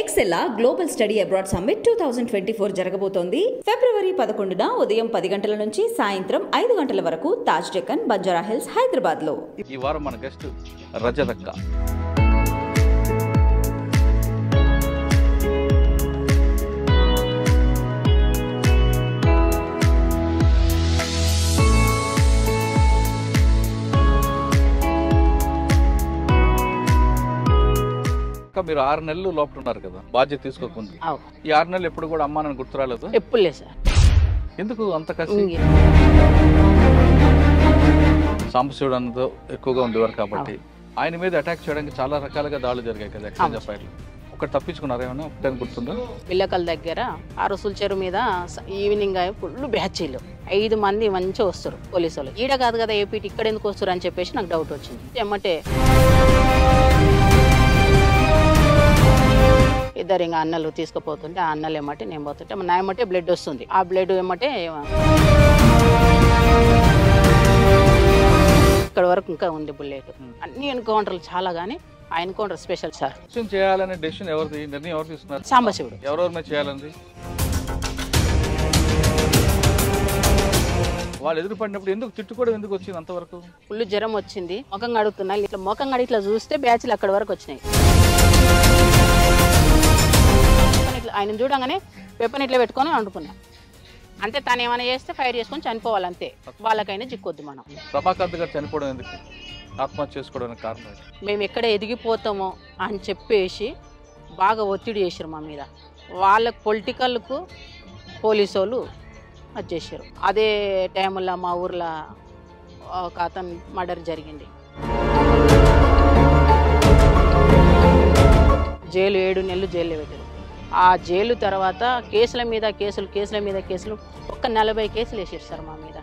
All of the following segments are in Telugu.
ఎక్సెల్లా గ్లోబల్ స్టడీ అబ్రాడ్ సమ్మిట్ 2024 జరగబోతోంది. ఫిబ్రవరి 11న ఉదయం 10 గంటల నుంచి సాయంత్రం 5 గంటల వరకు తాజ్ డెక్కన్, బంజారా హిల్స్, హైదరాబాద్ లో. ఈ వారం మన గెస్ట్ రజతక్క. మీరు 6 నెలలు లోపల ఉన్నారు కదా, బాధ్యత తీసుకోకుండా. ఈ 6 నెలలు ఎప్పుడు కూడా అమ్మా నన్ను గుర్తు రాలేదు? ఎప్పుడు లేదు సార్. ఎందుకు అంత కష్టం? సాంబశివుడు అన్నదో ఎక్కువగా ఉండేవారు కాబట్టి ఆయన మీద అటాక్ చేయడానికి చాలా రకాలుగా దాడులు జరిగాయి కదా ఎక్స్చేంజ్ ఆఫ్ ఫైర్లు. ఒకటి తప్పించుకున్నారు, ఏమన్నా ఒకటి గుర్తుందా? పిల్లకల దగ్గర ఆ రసూల్ చెరువు మీద ఈవినింగ్ ఫుల్ బ్యాచీలు 5 మంది మంచిగా వస్తారు పోలీసు వాళ్ళు. ఈడ కాదు కదా ఏపీటీ, ఇక్కడ ఎందుకు వస్తారు అని చెప్పేసి నాకు డౌట్ వచ్చింది. ఏమంటే ఇద్దరు ఇంకా అన్నలు తీసుకుపోతుంటే ఆ అన్నలు ఏమంటే నేను పోతుంటే నా ఏమంటే బ్లడ్ వస్తుంది. ఆ బ్లడ్ ఏమంటే ఇక్కడ వరకు ఇంకా ఉంది బుల్లెట్. అన్ని ఎన్కౌంటర్లు చాలా, కానీ ఆ ఎన్కౌంటర్ స్పెషల్ సార్. చేయాలనే డెసిషన్ ఎవరిది, నిర్ణయం ఎవరు తీసుకున్నారు? సాంబశివుడు. ఎవరెవరి మీద చేయాలంది? వాళ్ళు ఎదురుపడినప్పుడు ఎందుకు తిట్టుకోవడం ఎందుకు వచ్చింది అంతవరకు? ఫుల్ జ్వరం వచ్చింది, ముఖం కడుగుతున్నా, ఇట్లా ముఖం కడిగి ఇట్లా చూస్తే బ్యాచ్లు అక్కడ వరకు వచ్చినాయి. ఆయన చూడంగానే వెపన్ ఇట్లా పెట్టుకొని వండుకున్నా. అంతే, తను ఏమైనా చేస్తే ఫైర్ చేసుకొని చనిపోవాలి అంతే, వాళ్ళకైనా చిక్కొద్దు మనం. రమాకాంత్ గారు చనిపోవడం ఎందుకు, ఆత్మహత్య చేసుకోవడానికి కారణం? మేము ఎక్కడ ఎదిగిపోతామో అని చెప్పేసి బాగా ఒత్తిడి చేశారు మా మీద. వాళ్ళకు పొలిటికల్కు పోలీసు వాళ్ళు అది చేశారు. అదే టైంలో మా ఊర్లో ఒక అతను మర్డర్ జరిగింది. జైలు 7 నెలలు జైల్లో పెట్టారు. ఆ జైలు తర్వాత కేసుల మీద కేసులు ఒక్క 40 కేసులు వేసారు సార్ మా మీద.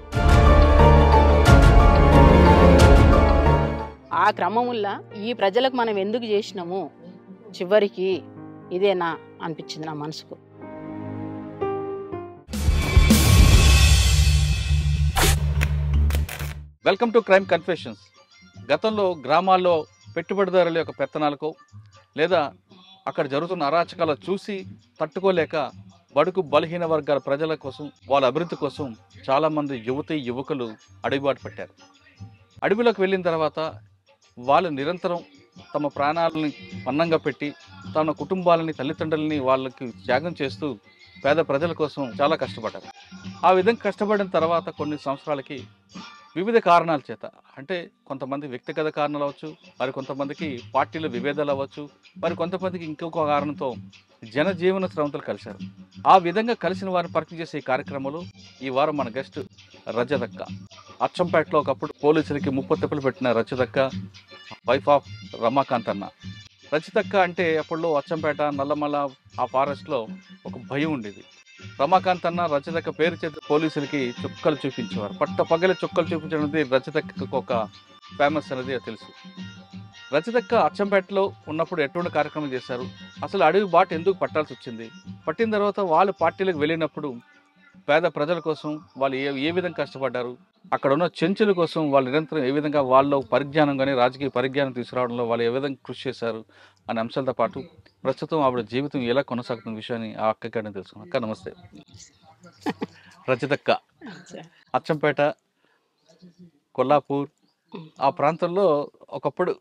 ఆ క్రమంలో ఈ ప్రజలకు మనం ఎందుకు చేసినాము, చివరికి ఇదేనా అనిపించింది నా మనసుకు. Welcome to crime confessions. గతంలో గ్రామాల్లో పెట్టుబడిదారుల యొక్క పెత్తనాలకు లేదా అక్కడ జరుగుతున్న అరాచకాలు చూసి తట్టుకోలేక బడుగు బలహీన వర్గాల ప్రజల కోసం, వాళ్ళ అభివృద్ధి కోసం చాలామంది యువకులు అడుగుబాటు పెట్టారు. అడవిలోకి వెళ్ళిన తర్వాత వాళ్ళు నిరంతరం తమ ప్రాణాలని పన్నంగా పెట్టి తమ కుటుంబాలని, తల్లిదండ్రులని వాళ్ళకి త్యాగం చేస్తూ పేద ప్రజల కోసం చాలా కష్టపడ్డారు. ఆ విధంగా కష్టపడిన తర్వాత కొన్ని సంవత్సరాలకి వివిధ కారణాల చేత, అంటే కొంతమంది వ్యక్తిగత కారణాలు అవ్వచ్చు, మరి కొంతమందికి పార్టీల విభేదాలు అవ్వచ్చు, మరి కొంతమందికి ఇంకొక కారణంతో జనజీవన స్రవంతులు కలిశారు. ఆ విధంగా కలిసిన వారిని పరిచయం చేసే ఈ కార్యక్రమంలో ఈ వారం మన గెస్ట్ రజతక్క. అచ్చంపేటలో ఒకప్పుడు పోలీసులకి ముప్పతిప్పలు పెట్టిన రజతక్క, వైఫ్ ఆఫ్ రమాకాంత్ అన్న. రజతక్క అంటే అప్పట్లో అచ్చంపేట, నల్లమల ఆ ఫారెస్ట్లో ఒక భయం ఉండేది. రమాకాంత్ అన్న రజతక్క పేరు చేత పోలీసులకి చుక్కలు చూపించేవారు. పగల చుక్కలు చూపించడం అనేది రజతక్కకు ఒక ఫేమస్ అనేది తెలుసు. రజతక్క అచ్చంపేటలో ఉన్నప్పుడు ఎటువంటి కార్యక్రమం చేశారు, అసలు అడవి బాట ఎందుకు పట్టాల్సి వచ్చింది, పట్టిన తర్వాత వాళ్ళు పార్టీలకు వెళ్ళినప్పుడు పేద ప్రజల కోసం వాళ్ళు ఏ విధంగా కష్టపడ్డారు, అక్కడ ఉన్న చెంచుల కోసం వాళ్ళు నిరంతరం ఏ విధంగా వాళ్ళు పరిజ్ఞానం కానీ రాజకీయ పరిజ్ఞానం తీసుకురావడంలో వాళ్ళు ఏ విధంగా కృషి చేశారు అనే అంశాలతో పాటు ప్రస్తుతం ఆవిడ జీవితం ఎలా కొనసాగుతున్న విషయాన్ని ఆ అక్కగానే తెలుసుకున్నాం. అక్క నమస్తే. రజతక్క అచ్చంపేట, కొల్లాపూర్ ఆ ప్రాంతంలో ఒకప్పుడు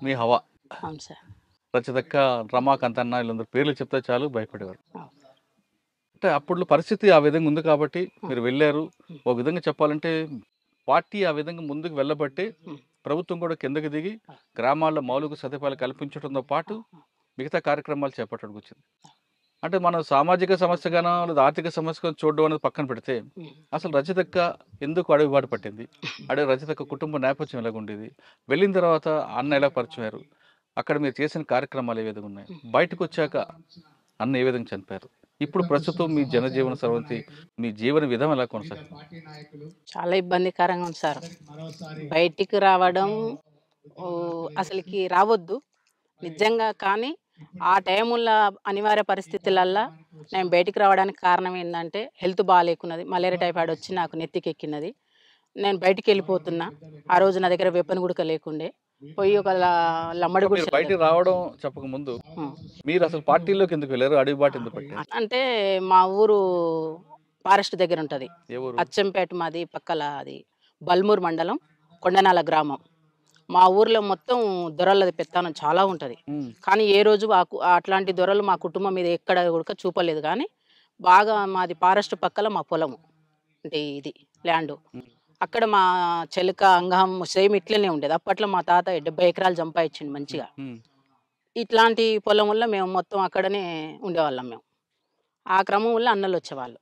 మీ హవా. రజతక్క, రమాకాంత్ అన్న వీళ్ళందరూ పేర్లు చెప్తే చాలు భయపడేవారు. అంటే అప్పుడు పరిస్థితి ఆ విధంగా ఉంది కాబట్టి మీరు వెళ్ళారు. ఒక విధంగా చెప్పాలంటే పార్టీ ఆ విధంగా ముందుకు వెళ్ళబట్టి ప్రభుత్వం కూడా కిందకి దిగి గ్రామాల్లో మౌలిక సదుపాయాలు కల్పించడంతో పాటు మిగతా కార్యక్రమాలు చేపట్టడానికి వచ్చింది. అంటే మనం సామాజిక సమస్యగానో లేదా ఆర్థిక సమస్యగా చూడడం అనేది పక్కన పెడితే అసలు రజతక్క ఎందుకు అడుగుబాటు పట్టింది, రజతక్క కుటుంబ నేపథ్యం ఎలాగుండేది, వెళ్ళిన తర్వాత అన్న ఎలా పరిచయారు, అక్కడ మీరు చేసిన కార్యక్రమాలు ఏ విధంగా ఉన్నాయి, బయటకు వచ్చాక అన్న ఏ విధంగా చనిపోయారు, ఇప్పుడు ప్రస్తుతం మీ జనజీవన స్రవంతి, మీ జీవన విధం ఎలా కొనసాగుతుంది? చాలా ఇబ్బందికరంగా ఉంది సార్. బయటికి రావడం అసలుకి రావద్దు నిజంగా, కానీ ఆ టైముల్లో అనివార్య పరిస్థితులల్లో నేను బయటికి రావడానికి కారణం ఏంటంటే హెల్త్ బాగాలేకున్నది, మలేరియా టైఫాయిడ్ వచ్చి నాకు నెత్తికి ఎక్కినది. నేను బయటికి వెళ్ళిపోతున్నా. ఆ రోజు నా దగ్గర వెపన్ గుడక లేకుండే. పోయి ఒక లంబడి మీరు గుడిసె బయటికి రావడం చెప్పక ముందు మీరు అసలు పార్టీలోకి ఎందుకు వెళ్ళారు? అడుగు బాట ఎందుకు పెట్టారు? అంటే మా ఊరు ఫారెస్ట్ దగ్గర ఉంటుంది. ఏ ఊరు? అచ్చంపేట మాది, పక్కల అది బల్మూరు మండలం, కొండనాల గ్రామం. మా ఊర్లో మొత్తం దొరలది పెత్తనం చాలా ఉంటుంది. ఉమ్, కానీ ఏ రోజు అట్లాంటి దొరలు మా కుటుంబం మీద ఎక్కడ కూడా చూపలేదు. కానీ బాగా మాది ఫారెస్ట్ పక్కల మా పొలము, అంటే ఇది ల్యాండ్. అక్కడ మా చెలక అంగం సేమ్ ఇట్లనే ఉండేది. అప్పట్లో మా తాత 70 ఎకరాలు సంపాదించిండు మంచిగా. ఉమ్, ఇట్లాంటి పొలం వల్ల మేము మొత్తం అక్కడనే ఉండేవాళ్ళం మేము. ఆ క్రమం వల్ల అన్నలు వచ్చేవాళ్ళు.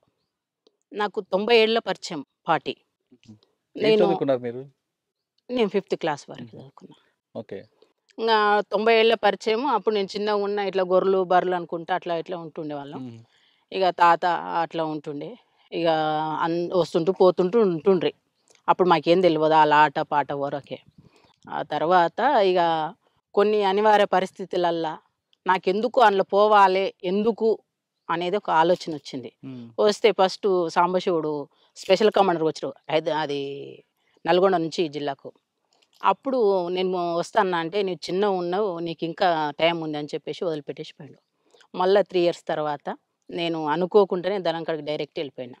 నాకు 90 ఏళ్ళ పరిచయం పార్టీ. ఏం నేను చదువుకున్నారు మీరు? నేను 5th క్లాస్ వరకు చదువుకున్నా. ఓకే. ఇంకా 90 ఏళ్ళ పరిచయం. అప్పుడు నేను చిన్నగా ఉన్న ఇట్లా గొర్రెలు బర్రెలు అనుకుంటా అట్లా ఇట్లా ఉంటుండేవాళ్ళం. ఉమ్, ఇక తాత అట్లా ఉంటుండే. ఇక వస్తుంటూ పోతుంటూ ఉంటుండ్రి. అప్పుడు మాకేం తెలియదు ఆ ఆట పాట వరకే. ఆ తర్వాత ఇక కొన్ని అనివార్య పరిస్థితులల్లా నాకెందుకు అందులో పోవాలి, ఎందుకు అనేది ఒక ఆలోచన వచ్చింది. ఉమ్, వస్తే ఫస్ట్ సాంబశివుడు స్పెషల్ కమాండర్ వచ్చారు అది నల్గొండ నుంచి ఈ జిల్లాకు. అప్పుడు నేను వస్తాను అంటే, నువ్వు చిన్న ఉన్నావు, నీకు ఇంకా టైం ఉంది అని చెప్పేసి వదిలిపెట్టేసి పోయాడు. మళ్ళీ 3 ఇయర్స్ తర్వాత నేను అనుకోకుండానే ధనంకాడికి డైరెక్ట్ వెళ్ళిపోయినా.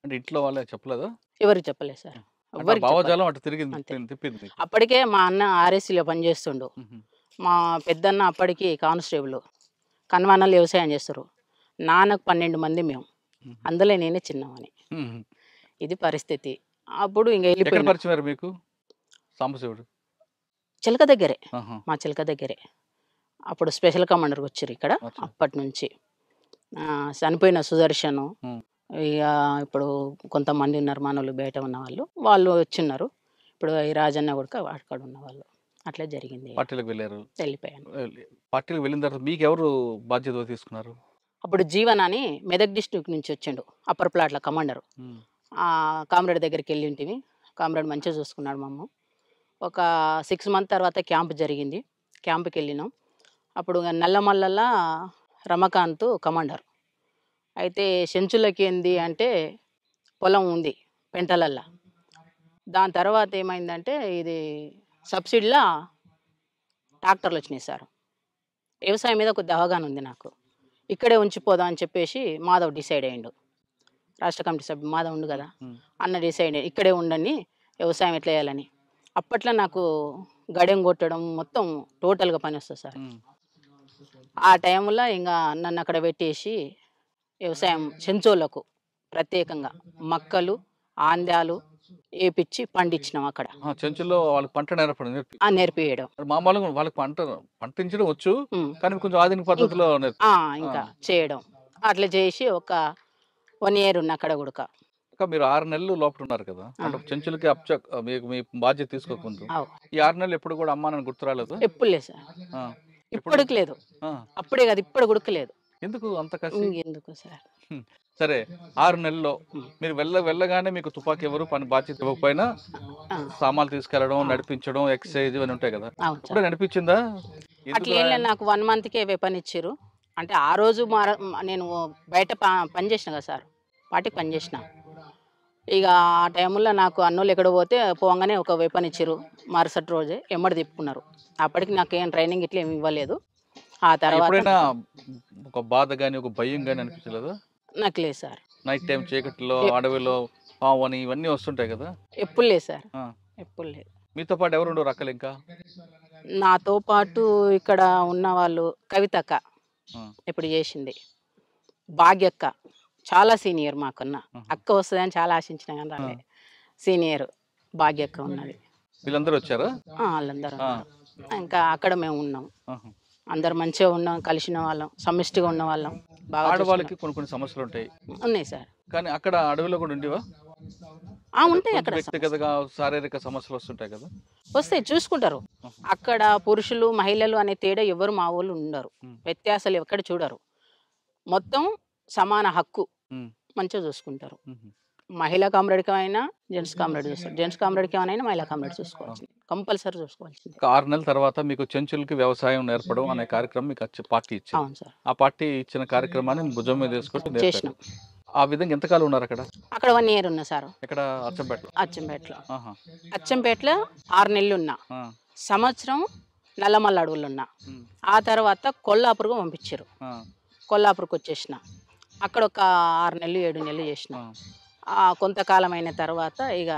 అంటే ఇంట్లో వాళ్ళే చెప్పలేదా? ఎవరికి చెప్పలేదు సార్, అంటే ఆ ఎవరికి చెప్పలేదు. భావజాలం అటు తిరిగింది, అంతే. తిప్పింది మీకు. అప్పటికే మా అన్న ఆర్ఎస్సీలో పనిచేస్తుండు. ఉహు, మా పెద్దన్న అప్పటికి కానిస్టేబుల్, కన్వానాలు వ్యవసాయం చేస్తారు. నాన్నకు 12 మంది మేము, అందులో నేనే చిన్నమని. ఉహు. ఇది పరిస్థితి. అప్పుడు ఇంక ఎక్కడ వెళ్ళిపోయినా. పరిచయం మీకు సాంబశివుడు? చిలక దగ్గరే, ఆహా, మా చిలక దగ్గరే. అప్పుడు స్పెషల్ కమాండర్కి వచ్చారు ఇక్కడ. అచ్చా. అప్పటి నుంచి చనిపోయిన సుదర్శను, ఉమ్, ఇక ఇప్పుడు కొంతమంది ఉన్నారు మనోళ్ళు, బయట ఉన్న వాళ్ళు వచ్చిన్నారు. ఇప్పుడు ఈ రాజన్న కూడా అక్కడ ఉన్నవాళ్ళు. అట్లా జరిగింది. పార్టీలకు వెళ్ళారు. వెళ్ళిపోయాను. పార్టీలకు వెళ్ళిన తర్వాత మీకు ఎవరు బాధ్యత తీసుకున్నారు? అప్పుడు జీవన్ అని మెదక్ డిస్ట్రిక్ట్ నుంచి వచ్చిండు, అప్పర్ ప్లాట్ల కమాండరు. ఉమ్, కామ్రేడ్ దగ్గరికి వెళ్ళి ఉంటివి. కామ్రేడ్ మంచిగా చూసుకున్నాడు మమ్మ. ఒక 6 మంత్ తర్వాత క్యాంప్ జరిగింది. క్యాంప్కి వెళ్ళినాం. అప్పుడు నల్లమల్లల రమకాంత్ కమాండర్. అయితే చెంచులకి ఏంది అంటే పొలం ఉంది పెంటలల్లా. దాని తర్వాత ఏమైందంటే ఇది సబ్సిడీలో ట్రాక్టర్లు వచ్చినాయి సార్. వ్యవసాయం మీద కొద్ది అవగాహన ఉంది నాకు. ఇక్కడే ఉంచిపోదాం అని చెప్పేసి మాధవ్ డిసైడ్ అయ్యిండు. రాష్ట్ర కమిటీ సభ్యుడు మాధవ్ ఉండు కదా, ఉమ్, అన్న డిసైడ్ ఇక్కడే ఉండండి, వ్యవసాయం ఎట్లా చేయాలని. అప్పట్లో నాకు గడెం కొట్టడం మొత్తం టోటల్గా పని వస్తుంది సార్. ఉమ్, ఆ టైంలో ఇంకా నన్ను అక్కడ పెట్టేసి వ్యవసాయం చెంచోళ్ళకు ప్రత్యేకంగా మక్కలు, ఆంద్యాలు వేపించి పండించినాం అక్కడ. చెంచుల్లో వాళ్ళకి పంట నేర్పడం నేర్పియడం. మామూలుగా వాళ్ళకి పండించడం వచ్చు, ఉమ్. కానీ కొంచెం ఆధునిక పద్ధతిలో ఇంకా చేయడం. అట్లా చేసి ఒక 1 year ఉన్న అక్కడ కూడా. ఇంకా మీరు 6 నెలలు లోపల ఉన్నారు కదా, అంటే చెంచులకి మీకు మీ బాధ్యత తీసుకోకముందు అవు. ఈ 6 నెలలు ఎప్పుడు కూడా అమ్మా నన్ను గుర్తు రాలేదు? ఎప్పుడు లేదు సార్, ఇప్పటికి లేదు. అప్పుడే కాదు, ఇప్పుడు గుడకలేదు. ఎందుకు అంత కసి? ఎందుకు సార్. సరే, 6 నెలల్లో మీరు వెళ్ళగానే మీకు తుపాకీ ఎవరు పని బాధ్యత ఇవ్వకపోయినా సామాన్లు తీసుకెళ్లడం, నడిపించడం, ఎక్సర్సైజ్ ఇవన్నీ ఉంటాయి కదా, అవును సార్. ఇప్పుడే నడిపించిందా? అట్లా ఏం లేదు, నాకు 1 monthకే వెపన్ ఇచ్చారు. అంటే ఆ రోజు నేను బయట పని చేసిన కదా సార్, పార్టీకి పని చేసిన. ఇక ఆ టైంలో నాకు అన్నోళ్ళు ఎక్కడ పోగానే ఒక వెపన్ ఇచ్చారు. మరుసటి రోజే ఎమ్మడి తిప్పుకున్నారు. అప్పటికి నాకు ఏం ట్రైనింగ్ ఇట్లా ఏమి ఇవ్వలేదు. ఆ తర్వాత ఎప్పుడైనా ఒక బాధ గానీ ఒక భయం గానీ అనిపించలేదా? నాకు లేదు సార్. నైట్ టైం చీకట్లో అడవిలో పాము అని ఇవన్నీ వస్తుంటాయి కదా? ఎప్పుడు లేదు సార్, ఆ. ఎప్పుడు లేదు. మీతో పాటు ఎవరు ఉండరు అక్కలు ఇంకా? నాతో పాటు ఇక్కడ ఉన్న వాళ్ళు కవితక్క ఆ. ఇప్పుడు చేసింది, భాగ్యక్క చాలా సీనియర్ మాకున్న. అక్క వస్తుందని చాలా ఆశించిన కానీ రాలే. సీనియర్ భాగ్యక్క ఉన్నది. వీళ్ళందరూ వచ్చారా? వాళ్ళందరూ ఉన్నారు. ఇంకా అక్కడ మేము ఉన్నాం. ఆహా. అందరు మంచిగా ఉన్నాం, కలిసిన వాళ్ళం, సమిష్టిగా ఉన్న వాళ్ళం. బాగా ఆడవాళ్ళకి కొన్ని సమస్యలు ఉంటాయి ఉన్నాయి సార్. కానీ అక్కడ అడవిలో కూడా ఉండేవా? ఉంటాయి అక్కడ. వ్యక్తిగతంగా శారీరక సమస్యలు వస్తుంటాయి కదా, వస్తాయి, చూసుకుంటారు. అక్కడ పురుషులు మహిళలు అనే తేడా ఎవరు మా వాళ్ళు ఉండరు, వ్యత్యాసాలు ఎక్కడ చూడరు. మొత్తం సమాన హక్కు, మంచిగా చూసుకుంటారు. మహిళా కామ్రేడ్కి అయినా జెంట్స్ కామ్రేడ్ చూస్తారు, జెంట్స్ కామ్రేడ్కి ఏమైనా మహిళా కామ్రేడ్ చూసుకోవాల్సింది, కంపల్సరీ చూసుకోవాల్సింది. 6 నెలల తర్వాత మీకు చెంచులకి వ్యవసాయం నేర్పడం అనే కార్యక్రమం మీకు పార్టీ ఇచ్చింది. అవును సార్. ఆ పార్టీ ఇచ్చిన కార్యక్రమాన్ని భుజం మీద వేసుకుంటూ చేసినాం. ఆ విధంగా ఎంతకాలం ఉన్నారు అక్కడ? అక్కడ 1 year ఉన్నా సార్. ఇక్కడ అచ్చంపేటలో? అచ్చంపేటలో 6 నెలలు ఉన్నా. సంవత్సరం నల్లమల్ల అడవుల్లో ఉన్నా. ఉమ్. ఆ తర్వాత కొల్లాపూర్కు పంపించారు. ఆ, కొల్లాపూర్కి వచ్చేసిన. అక్కడ ఒక 6 నెలలు 7 నెలలు చేసిన. ఆ, కొంతకాలం అయిన తర్వాత ఇక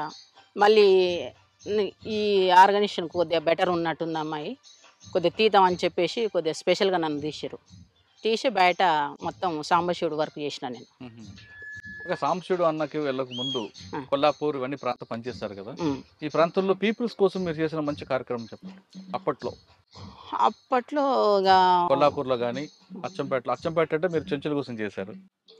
మళ్ళీ ఈ ఆర్గనైజేషన్ కొద్దిగా బెటర్ ఉన్నట్టుంది అమ్మాయి, కొద్దిగా తీద్దాం అని చెప్పేసి కొద్దిగా స్పెషల్గా నన్ను తీసి బయట మొత్తం సాంబశివుడు వర్క్ చేసిన నేను. ఉహు. ఇక సాంబశివుడు అన్నకి వెళ్ళక ముందు ఆ. కొల్లాపూర్ ఇవన్నీ ప్రాంతం పనిచేస్తారు కదా, ఉమ్. ఈ ప్రాంతంలో పీపుల్స్ కోసం మీరు చేసిన మంచి కార్యక్రమం చెప్పండి. అప్పట్లో ఇక కొల్లాపూర్లో కానీ అచ్చంపేట అంటే మీరు చెంచుల కోసం చేశారు.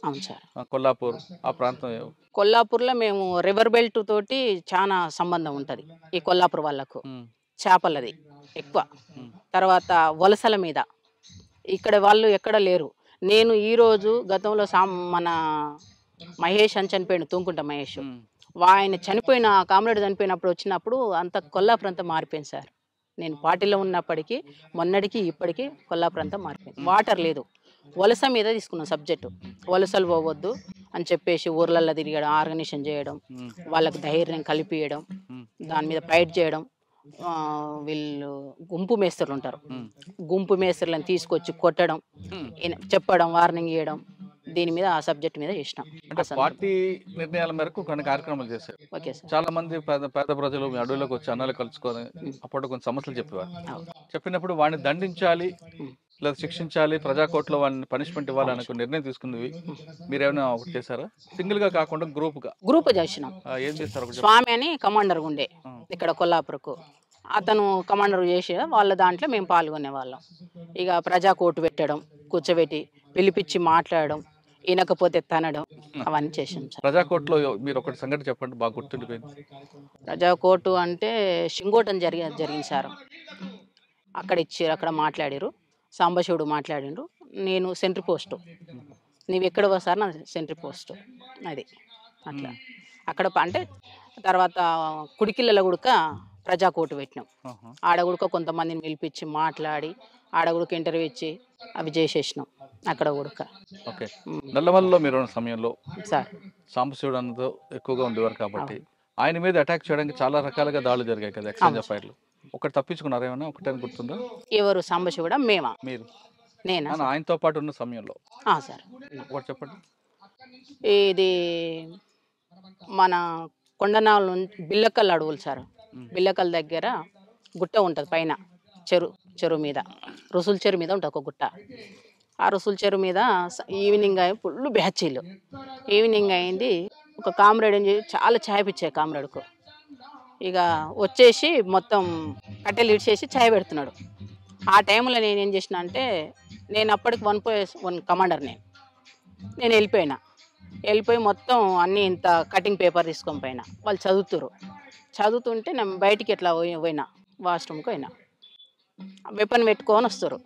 అవును సార్. కొల్లాపూర్ ఆ ప్రాంతం కొల్లాపూర్లో మేము రివర్ బెల్ట్ తోటి చాలా సంబంధం ఉంటుంది ఈ కొల్లాపూర్ వాళ్ళకు. ఉమ్, చేపలది ఎక్కువ. ఉమ్, తర్వాత వలసల మీద ఇక్కడ వాళ్ళు ఎక్కడ లేరు. నేను ఈరోజు గతంలో మన మహేష్ అని చనిపోయాడు, తుంకుంట మహేష్. ఉమ్, ఆయన చనిపోయిన కామ్రేడ్ చనిపోయినప్పుడు వచ్చినప్పుడు అంత కొల్లాపూర్ అంతా మారిపోయింది సార్. నేను పార్టీలో ఉన్నప్పటికీ మొన్నటికి ఇప్పటికీ కొల్లాపూర్ అంతా మారిపోయింది. వాటర్ లేదు. వలస మీద తీసుకున్నాం సబ్జెక్టు. వలసలు పోవద్దు అని చెప్పేసి ఊర్లల్లో తిరగడం, ఆర్గనైజేషన్ చేయడం, ఉమ్, వాళ్ళకు ధైర్యం కలిపియడం, ఉమ్, దాని మీద ఫైట్ చేయడం. వీళ్ళు గుంపు మేస్త్రులు ఉంటారు, ఉమ్, గుంపు మేస్త్రులను తీసుకొచ్చి కొట్టడం, ఉమ్. చెప్పడం, వార్నింగ్ ఇవ్వడం, దీని మీద ఆ సబ్జెక్ట్ మీద చేసినాం. అంటే పార్టీ నిర్ణయాల మేరకు కొన్ని కార్యక్రమాలు చేశారు. Okay sir. చాలా మంది పేద ప్రజలు మీ అడవులకు వచ్చి అన్నాలు కలుసుకొని అప్పుడు కొన్ని సమస్యలు చెప్పేవారు. చెప్పినప్పుడు వాడిని దండించాలి లేదా శిక్షించాలి, ప్రజాకోర్టులో వాడిని పనిష్మెంట్ ఇవ్వాలి అనుకో నిర్ణయం తీసుకున్నవి మీరేమైనా ఒకటి చేశారా? సింగిల్ గా కాకుండా గ్రూప్ చేసినాం. ఏం చేస్తారు ఒకటి స్వామి అని కమాండర్ ఉండే ఇక్కడ కొల్లాపూర్కు. అతను కమాండర్ చేసి వాళ్ళ దాంట్లో మేము పాల్గొనే వాళ్ళం. ఇక ప్రజా కోర్టు పెట్టడం, కూర్చోబెట్టి పిలిపించి మాట్లాడడం, వినకపోతే తనడం, అవన్నీ చేసాం సార్. ప్రజాకోర్టులో మీరు ఒకటి సంగతి చెప్పండి, బాగా గుర్తుండిపోయింది. ప్రజా కోర్టు అంటే షింగోటం జరిగింది సార్. అక్కడ మాట్లాడారు, సాంబశివుడు మాట్లాడిండ్రు. నేను సెంట్రీ పోస్టు, నీవు ఎక్కడ సార్ నా సెంట్రీ పోస్టు అది అట్లా. అక్కడ అంటే తర్వాత కుడికిళ్ళలో కూడా ప్రజా కోర్టు పెట్టినాం. ఆడగుడక కొంతమందిని పిలిపించి మాట్లాడి ఆడగుడక ఇంటర్వ్యూ ఇచ్చి అవి చేసేసినాం అక్కడ ఉడక. ఓకే. నల్లమల్లలో మీరు ఉన్న సమయంలో సార్ సాంబశివుడు అన్నతో ఎక్కువగా ఉండేవారు కాబట్టి ఆయన మీద అటాక్ చేయడానికి చాలా రకాలుగా దాడులు జరిగాయి కదా, ఎక్స్చేంజ్ ఆఫ్ ఫైర్లు. ఒకటి తప్పించుకున్నారు ఏమన్నా? ఒకటే గుర్తుందా? ఎవరు? సాంబశివుడా? మేమా? మీరు. నేనా? ఆయనతో పాటు ఉన్న సమయంలో సార్ ఒకటి చెప్పండి. ఇది మన కొండనాల నుంచి బిల్లకల్ అడవులు సార్. బిల్లకల్ దగ్గర గుట్ట ఉంటుంది పైన, చెరువు మీద, రుసుల చెరువు మీద ఉంటుంది ఒక గుట్ట. ఆ రుసుల చెరువు మీద ఈవినింగ్ అయి ఫుల్ బ్యాచీలు. ఈవినింగ్ అయింది, ఒక కామ్రేడ్ ఏం చేసి చాలా ఛాయ్ పిచ్చాయి కామ్రేడ్కు. ఇక వచ్చేసి మొత్తం కట్టెలు ఇడిచేసి ఛాయ్ పెడుతున్నాడు. ఆ టైంలో నేను ఏం చేసిన అంటే, నేను అప్పటికి 1+1 కమాండర్. నేను వెళ్ళిపోయి మొత్తం అన్నీ ఇంత కటింగ్ పేపర్ తీసుకొని పోయినా. వాళ్ళు చదువుతుంటే నేను బయటికి ఎట్లా పోయినా, వాష్రూమ్కి పోయినా. వెపన్ పెట్టుకొని వస్తారు.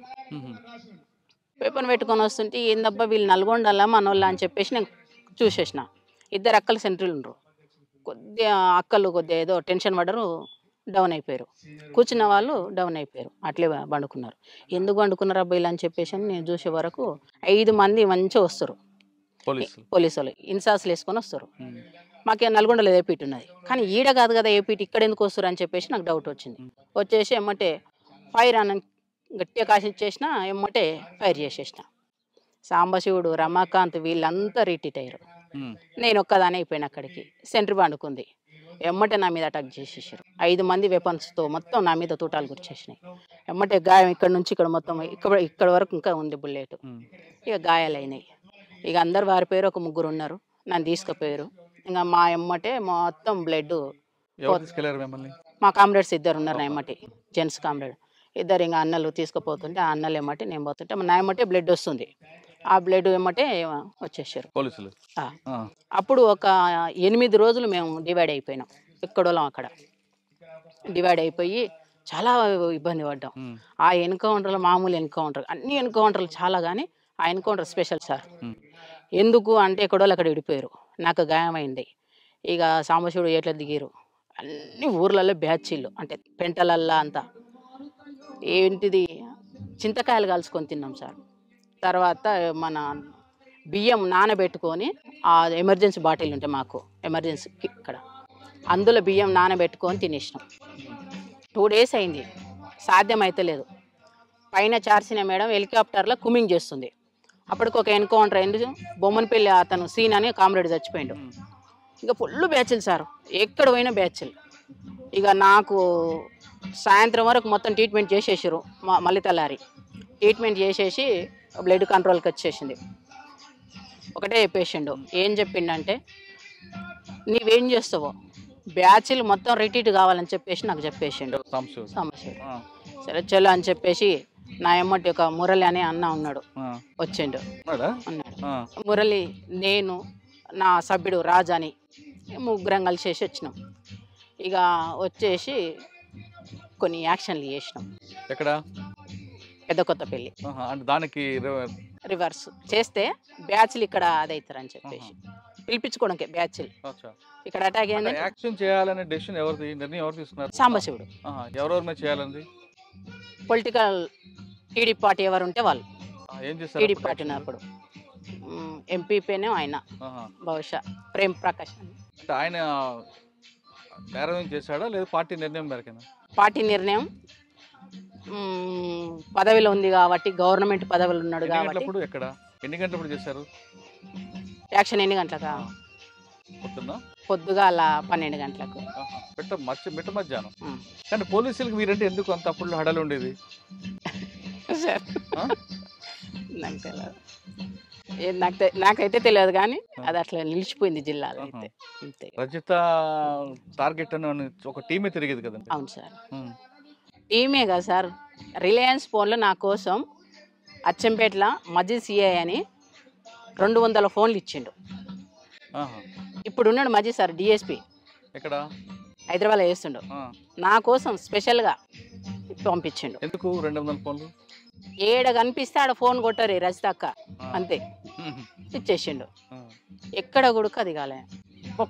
వెపన్ పెట్టుకొని వస్తుంటే ఏందబ్బా వీళ్ళు నల్గొండలా మనోళ్ళ అని చెప్పేసి నేను చూసేసిన. 2 అక్కలు సెంట్రీలు ఉండరు. అక్కలు కొద్దిగా ఏదో టెన్షన్ పడ్డరు, డౌన్ అయిపోయారు. కూర్చున్న వాళ్ళు డౌన్ అయిపోయారు, అట్లే పండుకున్నారు. ఎందుకు పండుకున్నారు అబ్బాయిలు అని చెప్పేసి నేను చూసే వరకు 5 మంది మంచిగా వస్తారు, పోలీసు వాళ్ళు ఇన్సాస్లు వేసుకొని వస్తారు. మాకు నల్గొండలో ఏపీటీ ఉన్నది, కానీ ఈడ కాదు కదా ఏపీటీ, ఇక్కడ ఎందుకు వస్తారు అని చెప్పేసి నాకు డౌట్ వచ్చింది. వచ్చేసి ఎమ్మటే ఫైర్ అని గట్టిగా కాసిచ్చేసిన, ఎమ్మటే ఫైర్ చేసేసిన. సాంబశివుడు, రమాకాంత్ వీళ్ళంతా రిట్రీట్ అయ్యారు. నేను ఒక్కదానే అయిపోయిన. అక్కడికి సెంట్రీ పండుకుంది. ఎమ్మటే నా మీద అటాక్ చేసేసారు. 5 మంది వెపన్స్తో మొత్తం నా మీద తూటాలు గుర్చేసినాయి. ఎమ్మటే గాయం ఇక్కడ నుంచి ఇక్కడ మొత్తం ఇక్కడ వరకు ఇంకా ఉంది బుల్లెట్. ఇక గాయాలైనాయి. ఇక అందరు వారిపోయారు. ఒక 3 ఉన్నారు, నన్ను తీసుకుపోయారు. ఇంకా మా ఎమ్మటే మొత్తం బ్లడ్. మా కామ్రేడ్స్ 2 ఉన్నారు నా ఎమ్మటి, జెంట్స్ కామ్రేడ్ 2. ఇంకా అన్నలు తీసుకుపోతుంటే ఆ అన్నలు ఎమ్మటే నేను పోతుంటే నా ఎమ్మటే బ్లడ్ వస్తుంది. ఆ బ్లడ్ ఎమ్మటే వచ్చేసారు పోలీసులు. అప్పుడు ఒక 8 రోజులు మేము డివైడ్ అయిపోయినాం. ఎక్కడోళ్ళం అక్కడ డివైడ్ అయిపోయి చాలా ఇబ్బంది పడ్డాం. ఆ ఎన్కౌంటర్లో మామూలు ఎన్కౌంటర్, అన్ని ఎన్కౌంటర్లు చాలా, కానీ ఆ ఎన్కౌంటర్ స్పెషల్ సార్. ఎందుకు అంటే ఎక్కడోళ్ళు అక్కడ విడిపోయారు, నాకు గాయమైంది. ఇక సాంబశివుడు ఎట్లా దిగారు, అన్ని ఊర్లలో బ్యాచీలు అంటే పెంటలల్లా అంతా ఏంటిది చింతకాయలు కాల్చుకొని తిన్నాం సార్. తర్వాత మన బియ్యం నానబెట్టుకొని, ఆ ఎమర్జెన్సీ బాటిల్ ఉంటాయి మాకు ఎమర్జెన్సీకి ఇక్కడ, అందులో బియ్యం నానబెట్టుకొని తినేసినాం. 2 డేస్ అయింది, సాధ్యం అయితే లేదు. పైన చార్సిన మేడం హెలికాప్టర్లో కుమింగ్ చేస్తుంది. అప్పటికి ఒక ఎన్కౌంటర్ అయింది. బొమ్మనపల్లి అతను సీన్ అని కామ్రేడ్ చచ్చిపోయిండు. ఇక ఫుల్ బ్యాచ్లు సార్, ఎక్కడ పోయినా బ్యాచ్లు. ఇక నాకు సాయంత్రం వరకు మొత్తం ట్రీట్మెంట్ చేసేసారు. మళ్ళీ తెల్లారి ట్రీట్మెంట్ చేసేసి బ్లడ్ కంట్రోల్కి వచ్చేసింది. ఒకటే చెప్పేసిండు, ఏం చెప్పిండంటే నీవేం చేస్తావో బ్యాచ్లు మొత్తం రిటీట్ కావాలని చెప్పేసి నాకు చెప్పేసిండు సమస్య. సరే చలో అని చెప్పేసి నా ఎమ్మటి ఒక మురళి అనే అన్న ఉన్నాడు, వచ్చిండు అన్నాడు. మురళి, నేను, నా సభ్యుడు రాజా అని ముగ్గురం కలిసేసి వచ్చినాం. ఇక వచ్చేసి కొన్ని యాక్షన్లు చేసినాం. ఎక్కడ? పెద్ద కొత్తపల్లి. దానికి రివర్స్ చేస్తే బ్యాచ్లు ఇక్కడ అదవుతారని చెప్పేసి పిలిపించుకోవడానికి బ్యాచ్లు ఇక్కడ అటాక్ అయింది. యాక్షన్ చేయాలనే డెసిషన్ ఎవరిది, నిర్ణయం ఎవరు తీసుకున్నారు? సాంబశివుడు. ఎవరెవరి మీద చేయాలండి? పొలిటికల్ టీడీపీ పార్టీ ఎవరు ఉంటే వాళ్ళు. ఏం చేస్తారు టీడీపీ పార్టీ ఉన్నప్పుడు ఎంపీపీనే ఆయన, బహుశా ప్రేమ్ ప్రకాష్. ఆయన నేరం చేశాడా లేదా పార్టీ నిర్ణయం మేరకేనా? పార్టీ నిర్ణయం. పదవిలో ఉంది కాబట్టి, గవర్నమెంట్ పదవిలో ఉన్నాడు కాబట్టి. ఎక్కడ ఎన్ని గంటలప్పుడు చేశారు యాక్షన్? ఎన్ని గంటలకా? పొద్దుగాల 12 గంటలకు. మిట్ట మధ్యాహ్నం. కానీ పోలీసులకు మీరంటే ఎందుకు అంత అప్పుడు హడలు ఉండేది? నాకు తెలియదు, నాకైతే తెలియదు, కానీ అది అట్లా నిలిచిపోయింది జిల్లాలో అయితే. అంతే. రజిత టార్గెట్ అని ఒక టీమే తిరిగేది కదండి? అవును సార్, టీమే కదా సార్. రిలయన్స్ ఫోన్లో నా కోసం అచ్చంపేటలో మజీద్ సిఐ అని 200 ఫోన్లు ఇచ్చిండు. ఇప్పుడు ఉన్నాడు మజీద్ సార్, డిఎస్పీ. ఎక్కడ? హైదరాబాద్లో చేస్తుండు. నా కోసం స్పెషల్గా పంపించిండు. ఎందుకు 200 ఫోన్లు? ఏడ కనిపిస్తే ఆడ ఫోన్ కొట్టరు రజితక్క, అంతే ఇచ్చేసిండు. ఎక్కడ కూడా అది కాలే.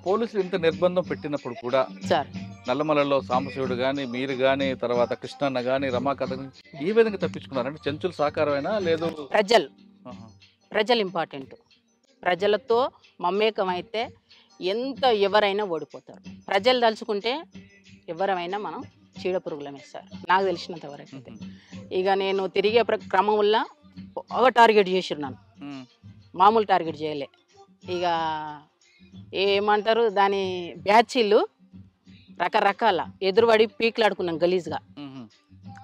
పోలీసులు ఇంత నిర్బంధం పెట్టినప్పుడు కూడా సార్ నల్లమలలో సాంబశివుడు కానీ, మీరు కానీ, తర్వాత కృష్ణన్న కానీ, రమాకథ ఈ విధంగా తప్పించుకున్నారు? అంటే చెంచుల సహకారమైనా లేదు? ప్రజలు ఇంపార్టెంట్. ప్రజలతో మమేకం అయితే ఎవరైనా ఓడిపోతారు. ప్రజలు తలుచుకుంటే ఎవరైనా మనం చీడ పురుగులమే సార్, నాకు తెలిసినంత వరకు అయితే. ఇక నేను తిరిగే క్రమంలో బాగా టార్గెట్ చేసిరు, మామూలు టార్గెట్ చేయలే. ఇక ఏమంటారు దాని బ్యాచీలు రకరకాల ఎదురుబడి పీకులాడుకున్నాం గలీజ్గా.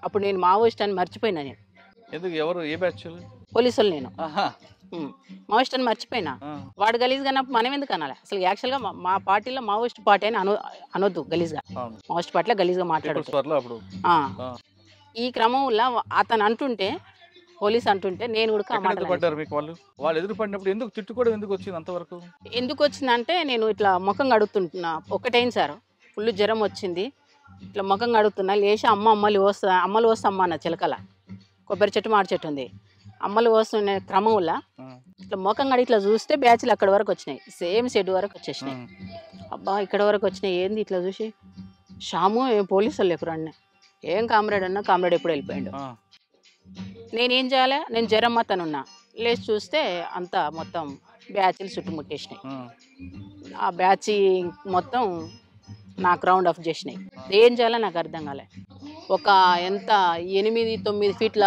అప్పుడు నేను మావోయిస్ట్ అని మర్చిపోయినా. నేను ఎందుకు? ఎవరు? ఏ బ్యాచ్? పోలీసులు. నేను మావోయిస్ట్ అని మర్చిపోయినా. వాడు గలీజ్గా అన్నప్పుడు మనం ఎందుకు అనాలి? అసలు యాక్చువల్గా మా పార్టీలో మావోయిస్ట్ పార్టీ అని అనొద్దు గలీజ్గా. మావోయిస్ట్ పార్టీలో గలీజ్గా మాట్లాడదు. ఈ క్రమంలో అతను అంటుంటే, పోలీస్ అంటుంటే నేను కూడా వాళ్ళు ఎదురు పడినప్పుడు ఎందుకు తిట్టుకోవడం ఎందుకు వచ్చింది అంతవరకు? ఎందుకు వచ్చిందంటే నేను ఇట్లా ముఖం కడుగుతుంటున్నా. ఒకటైంది సార్, ఫుల్ జ్వరం వచ్చింది. ఇట్లా ముఖం కడుగుతున్నా. లేచి అమ్మలు వస్తా అమ్మ అన్న చిలకల కొబ్బరి చెట్టు మాడి చెట్టు ఉంది. అమ్మలు వస్తున్న క్రమంలో ఇట్లా ముఖం కడిగి ఇట్లా చూస్తే బ్యాచ్లు అక్కడి వరకు వచ్చినాయి, సేమ్ షెడ్ వరకు వచ్చేసినాయి. అబ్బా ఇక్కడ వరకు వచ్చినాయి ఏంది? ఇట్లా చూసి షాము ఏం పోలీసులు లేకురా అన్న. ఏం కామ్రేడ్ అన్నా? కామ్రేడ్ ఎప్పుడు వెళ్ళిపోయాడు. నేనేం చేయాలి? నేను జ్వరం మొత్తం ఉన్నా. లేచి చూస్తే అంతా మొత్తం బ్యాచ్లు చుట్టుముట్టేసినాయి. ఆ బ్యాచ్ మొత్తం నాకు రౌండ్ ఆఫ్ చేసినాయి. ఏం చేయాలో నాకు అర్థం కాలే. ఒక 8-9 ఫీట్ల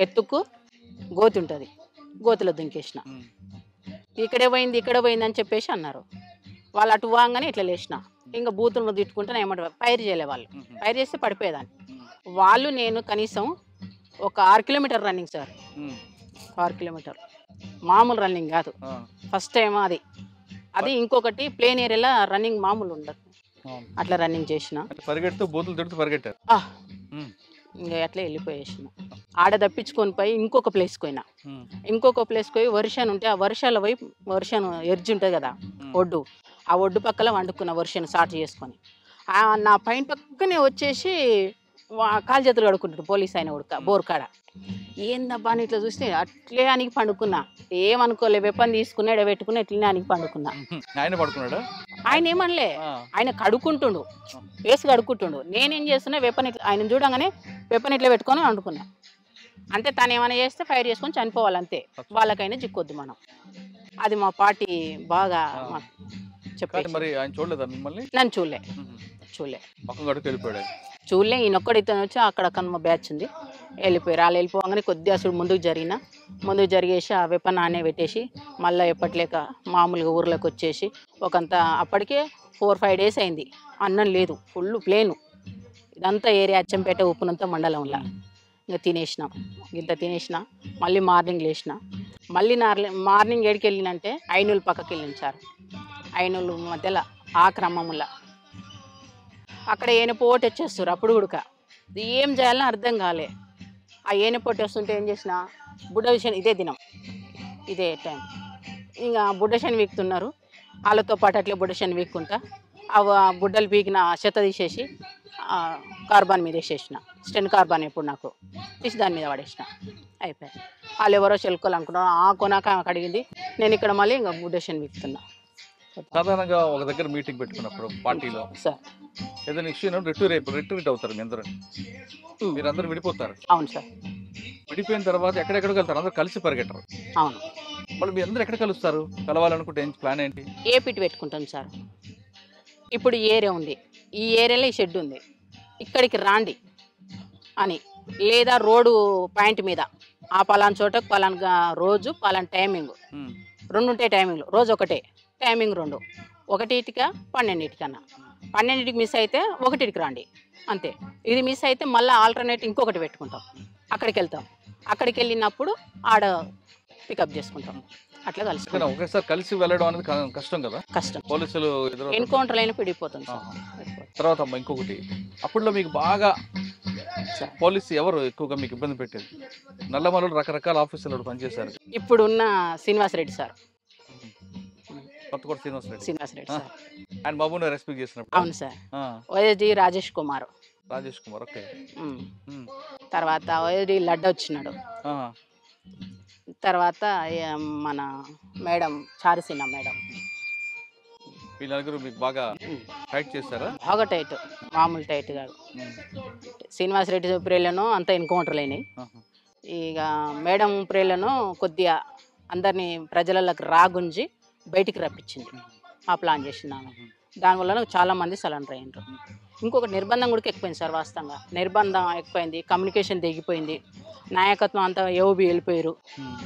ఎత్తుకు గోతి ఉంటుంది, గోతిలో దుంకేసిన. ఇక్కడ పోయింది అని చెప్పేసి అన్నారు. వాళ్ళు అటు వాగానే ఇట్లా లేచిన. ఇంకా బూతులను తిట్టుకుంటే ఏమంటారు, ఫైర్ చేయలే. వాళ్ళు ఫైర్ చేస్తే పడిపోయేదాన్ని. వాళ్ళు నేను కనీసం ఒక 6 కిలోమీటర్ రన్నింగ్ సార్. 6 కిలోమీటర్ మామూలు రన్నింగ్ కాదు. ఫస్ట్ టైం అది ఇంకొకటి ప్లేన్ ఏరియాలో రన్నింగ్ మామూలు ఉండదు. అట్లా రన్నింగ్ చేసిన. ఇంకా అట్లా వెళ్ళిపోయేసిన. ఆడ తప్పించుకొని పోయి ఇంకొక ప్లేస్కి పోయినా. ఇంకొక ప్లేస్కి పోయి వర్షాన్ని ఉంటే ఆ వర్షాల వైపు వర్షాన్ని ఎర్జి ఉంటుంది కదా ఒడ్డు, ఆ ఒడ్డు పక్కల వండుకున్న వర్షాన్ని స్టార్ట్ చేసుకొని నా పైన పక్కనే వచ్చేసి కాలు చేతులు కడుక్కుంటాడు పోలీస్ ఆయన ఉడక బోర్కాడ. ఏందబ్బా అని ఇట్లా చూస్తే అట్లే అనికి పండుకున్నా. ఏమనుకోలే, వెపన్ తీసుకున్నా ఎడబెట్టుకున్నా ఇట్లనే అనికి పండుకున్నా. ఆయన ఏమనలే, ఆయన కడుక్కుంటుండు, వేసి కడుక్కుంటుండు. నేనేం చేస్తున్నా వెపన్ ఇట్లా ఆయన చూడంగానే వెపన్ ఇట్లా పెట్టుకొని వండుకున్నా. అంటే తను ఏమైనా చేస్తే ఫైర్ చేసుకొని చనిపోవాలంతే, వాళ్ళకైనా చిక్కొద్దు మనం. అది మా పార్టీ బాగా చెప్పారు. నన్ను చూడలే. చూడలే, ఈయనొక్కడితో వచ్చి అక్కడ కనుమ బ్యాచ్ ఉంది, వెళ్ళిపోయారు. వాళ్ళు వెళ్ళిపోగానే కొద్దిగా అసలు ముందుకు జరిగేసి ఆ వెపన్ ఆనే పెట్టేసి మళ్ళీ ఎప్పట్లేక మామూలుగా ఊర్లోకి వచ్చేసి ఒకంత అప్పటికే 4-5 డేస్ అయింది. అన్నం లేదు, ఫుల్ ప్లేను. ఇదంతా ఏరియా అచ్చంపేట ఉప్పునంత మండలంలో. ఇంకా తినేసినాం, ఇంత తినేసిన. మళ్ళీ మార్నింగ్ లేచిన. మళ్ళీ మార్నింగ్ ఏడికి వెళ్ళినంటే ఐనూలు పక్కకి వెళ్ళింది సార్. ఐనూలు మధ్యలో ఆ క్రమంలో అక్కడ ఏనపోటు వచ్చేస్తారు. అప్పుడు ఉడక ఏం చేయాలని అర్థం కాలే. ఆ ఏనపోటు వస్తుంటే ఏం చేసిన, బుడ్డ విషయం ఇదే దినం, ఇదే టైం, ఇంకా బుడ్డశని వీక్తున్నారు. వాళ్ళతో పాటు అట్లే బుడ్డశని వీక్కుంటా ఆ బుడ్డలు పీకిన చెత్త తీసేసి కార్బాన్ మీద వేసేసిన. స్టెన్ కార్బాన్ ఎప్పుడు నాకు తీసి దాని మీద పడేసిన. అయిపోయాయి. వాళ్ళు ఎవరో చెలుకోలు అనుకున్నారు. ఆ కొనాక అడిగింది. నేను ఇక్కడ మళ్ళీ ఇంకా బుడ్డశని వీక్తున్నా. సాధారణంగా ఒక దగ్గర మీటింగ్ పెట్టుకున్నప్పుడు పార్టీలో సార్ ఏదైనా ఇష్యూ రిట్రీట్ అవుతారు. మీ అందరూ మీరందరూ విడిపోతారు. అవును సార్. విడిపోయిన తర్వాత ఎక్కడెక్కడికి వెళ్తారు? అందరూ కలిసి పరిగెట్టరు. అవును. మళ్ళీ మీ అందరూ ఎక్కడ కలుస్తారు? కలవాలనుకుంటే ఏం ప్లాన్ ఏంటి? ఏ పిట్ పెట్టుకుంటాం సార్. ఇప్పుడు ఈ ఏరియా ఉంది, ఈ ఏరియాలో ఈ షెడ్ ఉంది, ఇక్కడికి రాండి అని, లేదా రోడ్డు పాయింట్ మీద ఆ పలానా చోటకు పలానా రోజు పలానా టైమింగ్, 2 ఉంటాయి టైమింగ్లు. రోజు ఒకటే టైమింగ్, 2, 1టికా 12టికన్నా. 12టికి మిస్ అయితే 1టికి రండి అంతే. ఇది మిస్ అయితే మళ్ళీ ఆల్టర్నేట్ ఇంకొకటి పెట్టుకుంటాం, అక్కడికి వెళ్తాం. అక్కడికి వెళ్ళినప్పుడు ఆడ పికప్ చేసుకుంటాం. అట్లా కలిసి ఒకేసారి కలిసి వెళ్ళడం అనేది కష్టం కదా, కష్టం. పోలీసులు ఎన్కౌంటర్ అయినా పిడిపోతుంది సార్. తర్వాత ఇంకొకటి, అప్పుడులో మీకు బాగా పోలీసు ఎవరు ఎక్కువగా మీకు ఇబ్బంది పెట్టేది? నల్లమలలో రకరకాల ఆఫీసులు పనిచేశారు. ఇప్పుడున్న శ్రీనివాసరెడ్డి సార్, కొత్తకోట శ్రీనివాసరెడ్డి సార్, ఆయన బాబుని రెస్పెక్ట్ చేసినప్పుడు. అవును సార్. వైఎస్డి రాజేష్ కుమార్, ఓకే. తర్వాత వైఎస్డి లడ్డ వచ్చినాడు. తర్వాత మన మేడం చారుసీన మేడం. వీళ్ళందరూ మీకు బాగా టైట్ చేస్తారా? బాగా టైట్, మామూలు టైట్ కాదు. శ్రీనివాసరెడ్డి ప్రేలను అంతా ఎన్కౌంటర్లు అయినాయి. ఇక మేడం ప్రేలను కొద్దిగా అందరినీ ప్రజలకు రాగుంజి బయటికి రప్పించింది. ఆ ప్లాన్ చేసినాను. దానివల్ల చాలామంది సరెండర్ అయ్యారు. ఇంకొక నిర్బంధం కూడా ఎక్కువైంది సార్. వాస్తవంగా నిర్బంధం ఎక్కువైంది, కమ్యూనికేషన్ తెగిపోయింది, నాయకత్వం అంతా ఏఓబి వెళ్ళిపోయారు.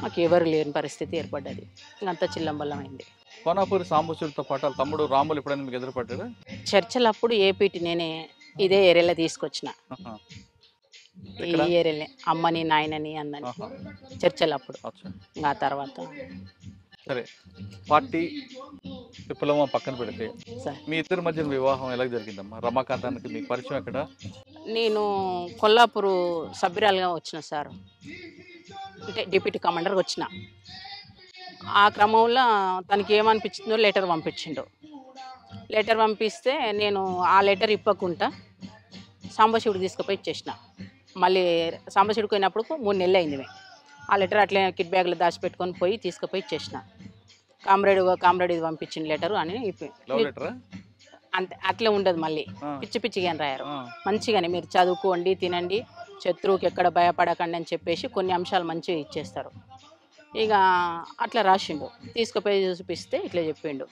మాకు ఎవరు లేని పరిస్థితి ఏర్పడ్డది. ఇంకంతా చిల్లంబల్లం అయింది. కోనాపూరి సాంబశివుడితో పాటు తమ్ముడు రాములు ఎప్పుడైనా మీకు ఎదురుపడ్డారా? చర్చలప్పుడు ఏపీటీ నేనే ఇదే ఏరియాలో తీసుకొచ్చిన. ఈ ఏరియాలో అమ్మని నాయనని అన్నని చర్చలప్పుడు. ఆ తర్వాత సరే, పార్టీ విప్లవం పక్కన పెడితే మీ ఇద్దరి మధ్య వివాహం ఎలా జరిగిందమ్మా? రమాకాంతానికి మీకు పరిచయం ఎక్కడ? నేను కొల్లాపూరు సభ్యురాలుగా వచ్చిన సార్, అంటే డిప్యూటీ కమాండర్గా వచ్చిన. ఆ క్రమంలో తనకి ఏమనిపించిందో లెటర్ పంపించిండు. లెటర్ పంపిస్తే నేను ఆ లెటర్ ఇప్పకుండా సాంబశివుడికి తీసుకుపోయి ఇచ్చేసిన. మళ్ళీ సాంబశివుడికి పోయినప్పుడు 3 నెలలు అయింది. ఆ లెటర్ అట్లే కిట్ బ్యాగ్లో దాచిపెట్టుకొని పోయి తీసుకుపోయి ఇచ్చేసిన. కామ్రేడ్ ఇది పంపించిన లెటరు అని. అంతే, అట్లే ఉండదు. మళ్ళీ పిచ్చిగా రాయారు. మంచిగానే మీరు చదువుకోండి, తినండి, శత్రువుకి ఎక్కడ భయపడకండి అని చెప్పేసి కొన్ని అంశాలు మంచిగా ఇచ్చేస్తారు. ఇక అట్లా రాసిండు. తీసుకుపోయి చూపిస్తే ఇట్లా చెప్పిండు.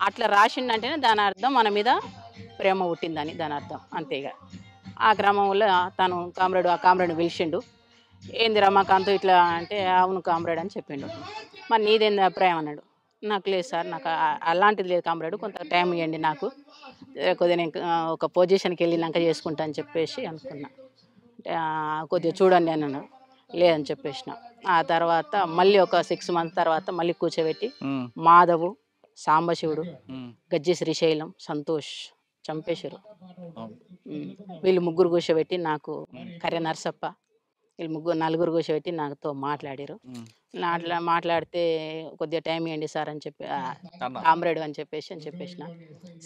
అట్లా రాసిండంటేనే దాని అర్థం మన మీద ప్రేమ పుట్టిందని దాని అర్థం. అంతేగా. ఆ క్రమంలో తను ఆ కామ్రేడ్ని పిలిచిండు. ఏంది రమాకాంత్ ఇట్లా అంటే, అవును కామ్రేడ్ అని చెప్పిండు. మరి నీదేంది అభిప్రాయం అన్నాడు. నాకు లేదు సార్, నాకు అలాంటిది లేదు కామ్రేడ్, కొంత టైం ఇవ్వండి నాకు, కొద్దిగా నేను ఒక పొజిషన్కి వెళ్ళినాక చేసుకుంటా అని చెప్పేసి అనుకున్నా. కొద్దిగా చూడండి అన్నాను. లేదని చెప్పేసిన. ఆ తర్వాత మళ్ళీ ఒక 6 months తర్వాత మళ్ళీ కూర్చోబెట్టి మాధవు, సాంబశివుడు, గజ్జి శ్రీశైలం, సంతోష్ చంపేశారు. వీళ్ళు 3 కూర్చోబెట్టి నాకు కర్య నరసప్ప, వీళ్ళు 4 కూర్చోబెట్టి నాతో మాట్లాడారు. మాట్లాడితే కొద్దిగా టైం ఇవ్వండి సార్ అని చెప్పి, కామ్రేడ్ అని చెప్పేసిన.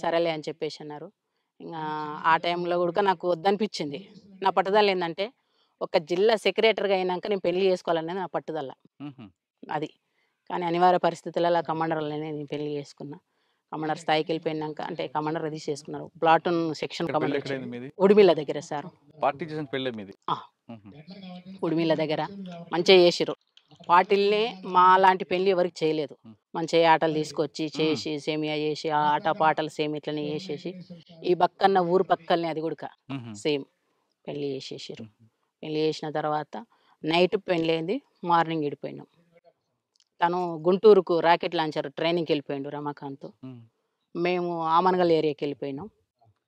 సరేలే అని చెప్పేసి అన్నారు. ఇంకా ఆ టైంలో కూడా నాకు వద్దనిపించింది. నా పట్టుదల ఏంటంటే, ఒక జిల్లా సెక్రటరీగా అయినాక నేను పెళ్లి చేసుకోవాలనేది నా పట్టుదల అది. కానీ అనివార్య పరిస్థితులలో కమాండర్లనే నేను పెళ్లి చేసుకున్నా. కమాండర్ స్థాయికి వెళ్ళిపోయినాక, అంటే కమాండర్ అది చేసుకున్నారు. ప్లాటూన్ సెక్షన్ కమాండర్ ఉడిమిల్ల దగ్గర సార్. ఉడిమిల్ల దగ్గర మంచిగా చేసిరు. పార్టీలనే మా లాంటి పెళ్లి ఎవరికి చేయలేదు. మంచిగా ఆటలు తీసుకొచ్చి చేసి సేమియా చేసి ఆ ఆట పాటలు సేమ్ ఇట్లనే చేసేసి ఈ పక్కన ఊరు పక్కనే అది కూడా సేమ్ పెళ్లి చేసేసారు. పెళ్లి చేసిన తర్వాత నైట్ పెళ్ళైంది, మార్నింగ్ విడిపోయినాం. తను గుంటూరుకు రాకెట్ లాంచర్ ట్రైనింగ్కి వెళ్ళిపోయిండు రమాకాంత్. మేము ఆమనగల్ ఏరియాకి వెళ్ళిపోయినాం.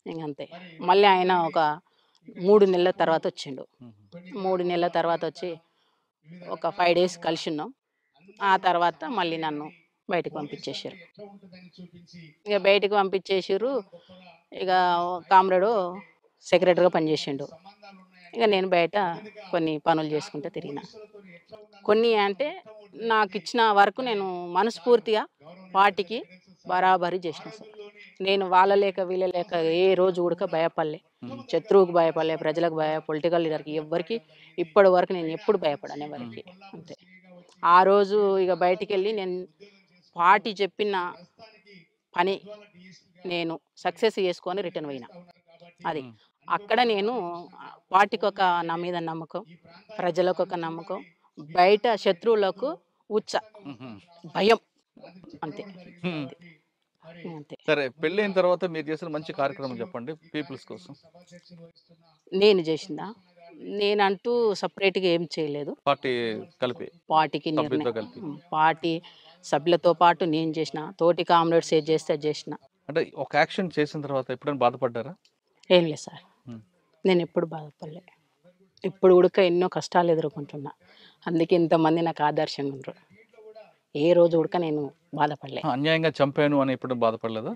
ఇంకంతే. మళ్ళీ ఆయన ఒక 3 నెలల తర్వాత వచ్చిండు. 3 నెలల తర్వాత వచ్చి ఒక 5 డేస్ కలిసి ఉన్నాం. ఆ తర్వాత మళ్ళీ నన్ను బయటకు పంపించేసారు. ఇక బయటకు పంపించేసారు. ఇక కామ్రేడు సెక్రటరీగా పనిచేసిండు. ఇక నేను బయట కొన్ని పనులు చేసుకుంటూ తిరిగిన. కొన్ని అంటే నాకు ఇచ్చిన వరకు నేను మనస్ఫూర్తిగా వాటికి బరాబరి చేసిన సార్. నేను వాళ్ళ లేక వీళ్ళ లేక ఏ రోజు కూడా భయపడలే. శత్రువుకు భయపడలే, ప్రజలకు పొలిటికల్ లీడర్కి ఎవ్వరికి ఇప్పటి వరకు నేను ఎప్పుడు భయపడాను ఎవరికి. అంతే. ఆ రోజు ఇక బయటికి వెళ్ళి నేను పార్టీ చెప్పిన పని నేను సక్సెస్ చేసుకొని రిటర్న్ పోయినా. అది అక్కడ నేను పార్టీకి ఒక నా మీద నమ్మకం, ప్రజలకు ఒక నమ్మకం, బయట శత్రువులకు ఉచ్చ భయం. అంతే. అంతే. సరే, పెళ్ళైన తర్వాత మీరు చేసిన మంచి కార్యక్రమం చెప్పండి పీపుల్స్ కోసం. నేను చేసిందా? నేనంటూ సపరేట్గా ఏం చేయలేదు. పార్టీ కలిపి పార్టీకి సభ్యులతో కలిపి పార్టీ సభ్యులతో పాటు నేను చేసిన, తోటి కామ్రేడ్స్ ఏది చేస్తే అది చేసిన. అంటే ఒక యాక్షన్ చేసిన తర్వాత ఎప్పుడైనా బాధపడ్డారా? ఏం లేదు సార్, నేను ఎప్పుడు బాధపడలే. ఇప్పుడు కూడా ఎన్నో కష్టాలు ఎదుర్కొంటున్నా. అందుకే ఇంతమంది నాకు ఆదర్శంగా ఉండరు. ఏ రోజు కూడా నేను బాధపడలే. అన్యాయంగా చంపాను అని ఎప్పుడు బాధపడలేదా?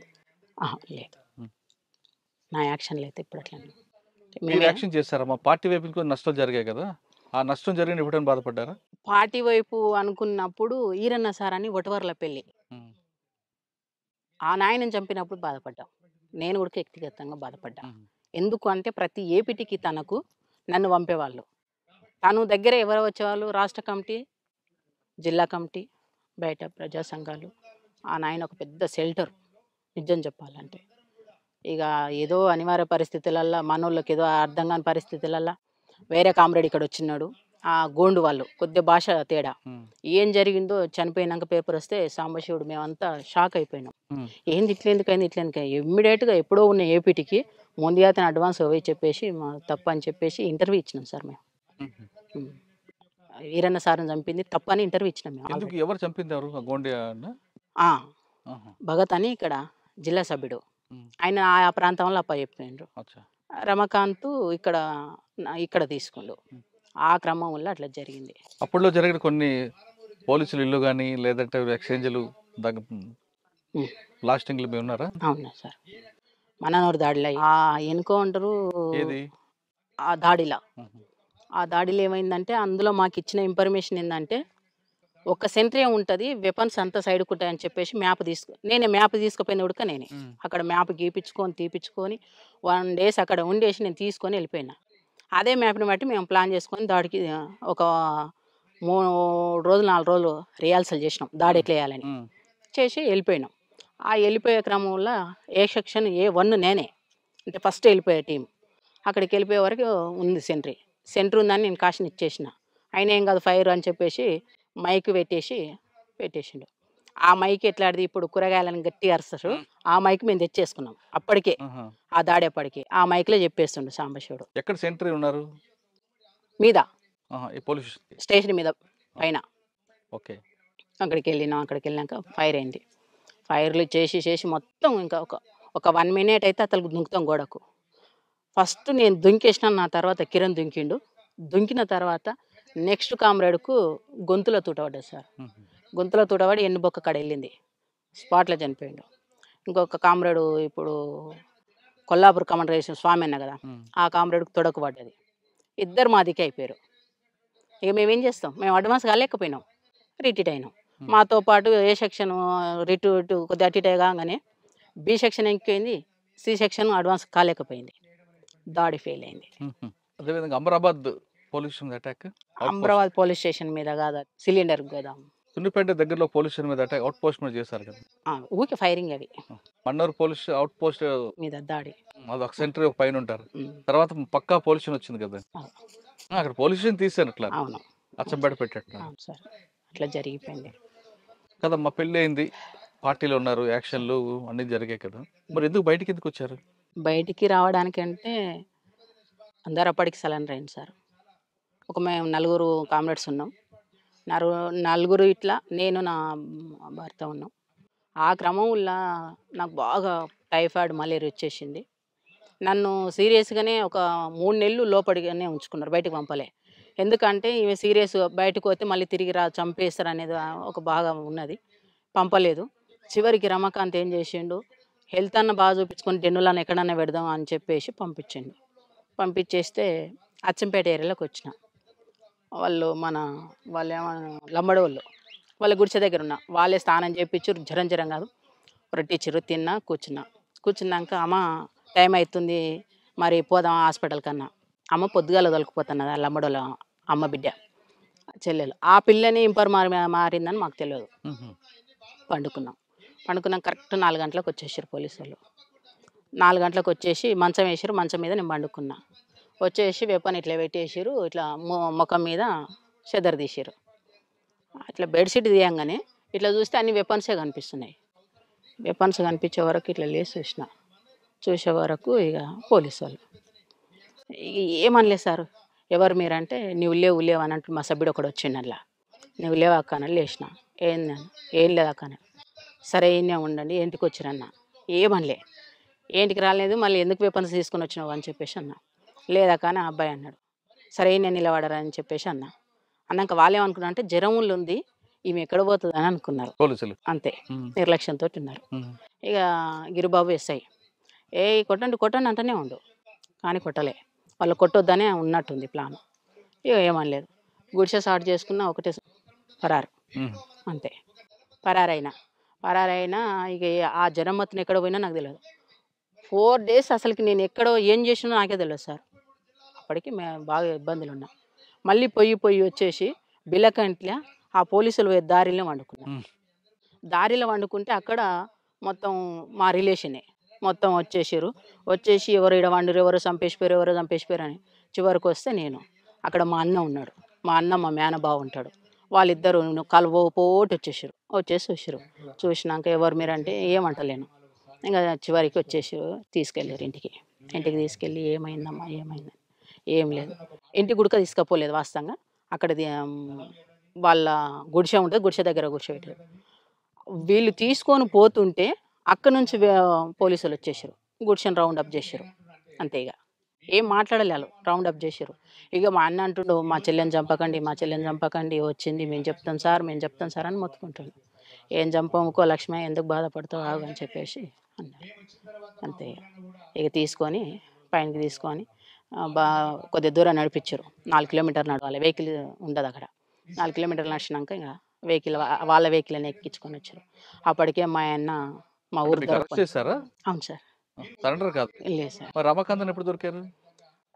లేదు, నా యాక్షన్లు అయితే ఇప్పుడు అట్లా. మీరు యాక్షన్ చేశారా? మా పార్టీ వైపు నుంచి నష్టం జరిగాయి కదా, ఆ నష్టం జరిగిన ఎప్పుడైనా బాధపడ్డారా? పార్టీ వైపు అనుకున్నప్పుడు ఈరన్న సార్ అని ఒటవర్ల పెళ్ళి ఆ నాయనని చంపినప్పుడు బాధపడ్డా. నేను కూడా వ్యక్తిగతంగా బాధపడ్డా. ఎందుకు అంటే ప్రతి ఏపీటీకి తనకు నన్ను పంపేవాళ్ళు. తను దగ్గర ఎవరు వచ్చేవాళ్ళు? రాష్ట్ర కమిటీ, జిల్లా కమిటీ, బయట ప్రజా సంఘాలు. ఆ నాయన ఒక పెద్ద షెల్టర్ నిజం చెప్పాలంటే. ఇక ఏదో అనివార్య పరిస్థితులల్లో మనోళ్ళకి ఏదో అర్థం కాని పరిస్థితులల్లో వేరే కామ్రేడ్ ఇక్కడ వచ్చినాడు. ఆ గోండు వాళ్ళు కొద్దిగా భాష తేడా. ఏం జరిగిందో చనిపోయినాక పేపర్ వస్తే సాంబశివుడు మేమంతా షాక్ అయిపోయినాం. ఏంది ఇట్లేందుకైంది ఇట్లేందుకైంది. ఇమ్మీడియట్గా ఎప్పుడో ఉన్న ఏపీటీకి ముందుగా అతను అడ్వాన్స్ పోయి చెప్పేసి మా తప్పు అని చెప్పేసి ఇంటర్వ్యూ ఇచ్చినాం సార్ మేము. ఈరన్న సార్ని చంపింది తప్పని ఇంటర్వ్యూ ఇచ్చినాం మేము. ఎవరు చంపింది? భగత్ అని ఇక్కడ జిల్లా సభ్యుడు, ఆయన ఆ ప్రాంతంలో అప్ప చెప్పిండ్రు. రమాకాంత్ ఇక్కడ తీసుకుండు. ఆ క్రమం వల్ల అట్లా జరిగింది. అప్పట్లో జరిగిన కొన్ని పోలీసులు ఇల్లు కానీ లేదంటే ఎక్స్చేంజ్లు బ్లాస్టింగ్లు మీ ఉన్నారా? అవునా సార్, మననూరు దాడిలో ఎన్కౌంటరు ఆ దాడిలో ఏమైందంటే అందులో మాకు ఇచ్చిన ఇన్ఫర్మేషన్ ఏంటంటే ఒక సెంట్రీ ఉంటుంది, వెపన్స్ అంతా సైడ్కు ఉంటాయని చెప్పేసి నేనే మ్యాప్ తీసుకుపోయిన ఉడక నేనే అక్కడ మ్యాప్ తీపించుకొని 1 days అక్కడ ఉండేసి నేను తీసుకొని వెళ్ళిపోయినా. అదే మ్యాప్ని బట్టి మేము ప్లాన్ చేసుకొని దాడికి ఒక 3 రోజులు 4 రోజులు రిహార్సల్ చేసినాం దాడి ఎట్లా వేయాలని చేసి వెళ్ళిపోయినాం. ఆ వెళ్ళిపోయే క్రమంలో ఏ సెక్షన్ A1 నేనే, అంటే ఫస్ట్ వెళ్ళిపోయే టీం. అక్కడికి వెళ్ళిపోయే వరకు ఉంది సెంటర్ ఉందని నేను కాషన్ ఇచ్చేసిన. ఆయన ఏం కాదు ఫైర్ అని చెప్పేసి మైక్ పెట్టేసిండు. ఆ మైక్ ఎట్లాంటిది ఇప్పుడు కూరగాయలను గట్టి అరుస్తారు, ఆ మైక్ మేము తెచ్చేసుకున్నాం అప్పటికే. ఆ దాడేపటికి ఆ మైక్లో చెప్పేస్తుండు సాంబశివుడు. ఎక్కడ సెంట్రీ ఉన్నారు? మీద పోలీస్ స్టేషన్ మీద పైన. ఓకే. అక్కడికి వెళ్ళినాక ఫైర్ అయింది. ఫైర్లు చేసి మొత్తం ఇంకా ఒక 1 minute అయితే అతను దుంకుతాం గోడకు. ఫస్ట్ నేను దుంకేసిన, నా తర్వాత కిరణ్ దుంకిన తర్వాత నెక్స్ట్ కామ్రేడ్కు గొంతులో తూటపడ్డది సార్. గొంతులో తూటపడి ఎన్నుబొక్క కాడ వెళ్ళింది, స్పాట్లో చనిపోయిండు. ఇంకొక కామ్రేడు ఇప్పుడు కొల్లాపూర్ కమాండర్ వేసిన స్వామి అన్న కదా, ఆ కామ్రేడ్కు తొడకు పడ్డది. ఇద్దరు మాదికే అయిపోయారు. ఇక మేమేం చేస్తాం, మేము అడ్వాన్స్ కాలేకపోయినాం, రిటీట్ అయినాం. మాతో పాటు ఏ సెక్షన్ ఇటు కొద్దిగా అటు కాగానే బి సెక్షన్ ఎక్కిపోయింది, సి సెక్షన్ అడ్వాన్స్ కాలేకపోయింది. దాడి ఫెయిల్ అయింది. అదేవిధంగా అమరాబాద్ పోలీస్ స్టేషన్ మీద కాదు, సిలిండర్ కదా, సున్నిపేట దగ్గరలో పోలీస్ స్టేషన్ మీద అటాక్ అవుట్ పోస్ట్ మీద చేశారు కదా, ఊకే ఫైరింగ్. అవి మన్నూరు పోలీస్ అవుట్ పోస్ట్ మీద దాడి, అది ఒక సెంటర్ పైన ఉంటారు. తర్వాత పక్కా పోలీస్ స్టేషన్ వచ్చింది కదా, అక్కడ పోలీస్ స్టేషన్ తీసాను అట్లా, అచ్చంపేట పెట్టేట సార్. అట్లా జరిగిపోయింది. కదమ్మా, పెళ్ళి అయింది, పార్టీలో ఉన్నారు, యాక్షన్లు అన్నీ జరిగాయి కదా, మరి ఎందుకు బయటికి ఎందుకు వచ్చారు? బయటికి రావడానికంటే అందరు అప్పటికి సలెండర్ అయింది సార్. మేము నలుగురు కామ్రేడ్స్ ఉన్నాం. నలుగురు ఇట్లా నేను నా భర్త ఉన్నాం. ఆ క్రమంలో నాకు బాగా టైఫాయిడ్ మలేరియా వచ్చేసింది. నన్ను సీరియస్గానే ఒక 3 నెలలు లోపడిగానే ఉంచుకున్నారు, బయటకు పంపలే. ఎందుకంటే ఈమె సీరియస్, బయటకు పోతే మళ్ళీ తిరిగి చంపేస్తారు అనేది ఒక బాగా ఉన్నది, పంపలేదు. చివరికి రమాకాంత్ ఏం చేసిండు, హెల్త్ అన్న బాగా చూపించుకొని డెన్నులను ఎక్కడన్నా పెడదాం అని చెప్పేసి పంపించిండు. పంపించేస్తే అచ్చంపేట ఏరియాలోకి వచ్చిన. వాళ్ళు లంబడి వాళ్ళ గుడిసె దగ్గర ఉన్న వాళ్ళే స్నానం చేయించారు, జ్వరం కాదు, రొట్టిచ్చిర్రు, తిన్నా, కూర్చున్నాక అమ్మ టైం అవుతుంది మరి పోదాం హాస్పిటల్ కన్నా. అమ్మ పొద్దుగాల తొలకపోతున్నది, ఆ లంబడోళ్ళ అమ్మ బిడ్డ చెల్లెలు. ఆ పిల్లని ఇంపర్ మారిందని మాకు తెలియదు. పండుకున్నాం కరెక్ట్ 4 గంటలకు వచ్చేసారు పోలీసు వాళ్ళు. 4 గంటలకు వచ్చేసి మంచం వేసారు, మంచం మీద నేను పండుకున్నా. వచ్చేసి వెపన్ ఇట్లా పెట్టేసారు, ఇట్లా ముఖం మీద చెదర్ తీసారు. ఇట్లా బెడ్షీట్ తీయంగానే ఇట్లా చూస్తే అన్ని వెపన్సే కనిపిస్తున్నాయి. వెపన్స్ కనిపించే వరకు ఇట్లా లేచి చూసే వరకు ఇక పోలీసు వాళ్ళు ఏమనలేదు సార్. ఎవరు మీరంటే నువ్వు లేవు అని అంటే మా సభ్యుడు ఒకడు వచ్చిండు. అలా నువ్వు లేవు అక్క అని లేచిన. ఏం లేదు అక్క. సరే ఈయనే ఉండండి, ఇంటికి వచ్చిరన్న. ఏమనలే, ఏంటికి రాలేదు, మళ్ళీ ఎందుకు వెపన్స్ తీసుకొని వచ్చినావు అని చెప్పేసి అన్న. లేదక్క అని అబ్బాయి అన్నాడు. సరే ఈయన నిలబడరా అని చెప్పేసి అన్నాక వాళ్ళు ఏమనుకున్నా అంటే జ్వరంలో ఉంది, ఈమె ఎక్కడ పోతుంది అని అనుకున్నారు పోలీసులు. అంతే, నిర్లక్ష్యంతో ఉన్నారు. ఇక గిరిబాబు ఎస్ఐ కొట్టండి అంటూనే ఉండు, కానీ కొట్టలే. వాళ్ళు కొట్టొద్దనే ఉన్నట్టుంది ప్లాన్. ఇక ఏమనలేదు, గుడిసె స్టార్ట్ చేసుకున్న ఒకటే పరారు, అంతే. పరారైనా ఇక ఆ జ్వరం మొత్తం ఎక్కడ పోయినా నాకు తెలియదు. 4 days అసలుకి నేను ఎక్కడో ఏం చేసినా నాకే తెలియదు సార్. అప్పటికి బాగా ఇబ్బందులు ఉన్నా. మళ్ళీ పొయ్యి వచ్చేసి బిల్లకంట్ల ఆ పోలీసులు దారిలో వండుకుంటే అక్కడ మొత్తం మా రిలేషనే మొత్తం వచ్చేసి ఎవరు ఇక్కడ వండరు, ఎవరు చంపేసిపోయారు అని. చివరికి వస్తే నేను అక్కడ మా అన్న ఉన్నాడు, మా మేనబావ ఉంటాడు. వాళ్ళిద్దరు పోటు వచ్చేసారు. చూసినాక ఎవరు మీరంటే ఏమంటలేను. ఇంకా చివరికి తీసుకెళ్ళారు ఇంటికి తీసుకెళ్ళి ఏమైందమ్మా ఏమైందని. ఏం లేదు, ఇంటి గుడిక తీసుకుపోలేదు వాస్తవంగా. అక్కడ వాళ్ళ గుడిసె ఉంటుంది, గుడిసె దగ్గర కూర్చోబెట్టారు. వీళ్ళు తీసుకొని పోతుంటే అక్కడ నుంచి పోలీసులు వచ్చేసారు, గుడిసెని రౌండప్ చేశారు. అంతే, ఇక ఏం మాట్లాడలేదు, రౌండప్ చేశారు. ఇక మా అన్న అంటుండు, మా చెల్లెని చంపకండి, వచ్చింది మేము చెప్తాం సార్ అని మొత్తుకుంటాడు. ఏం చంపముకో లక్ష్మి, ఎందుకు బాధపడతావు ఆగు అని చెప్పేసి అన్నారు. అంతే, ఇక తీసుకొని పైనకి తీసుకొని కొద్ది దూరం నడిపించారు. 4 కిలోమీటర్లు నడవాలి, వెహికల్ ఉండదు అక్కడ. 4 కిలోమీటర్లు నడిచినాక ఇంకా వాళ్ళ వెహికల్ అని ఎక్కించుకొని వచ్చారు. అప్పటికే మా అన్న మా ఊరు చేశారా? అవును సార్. సరెండర్ కాదు. లేదు సార్. రమాకాంత్ ఎప్పుడు దొరికారు?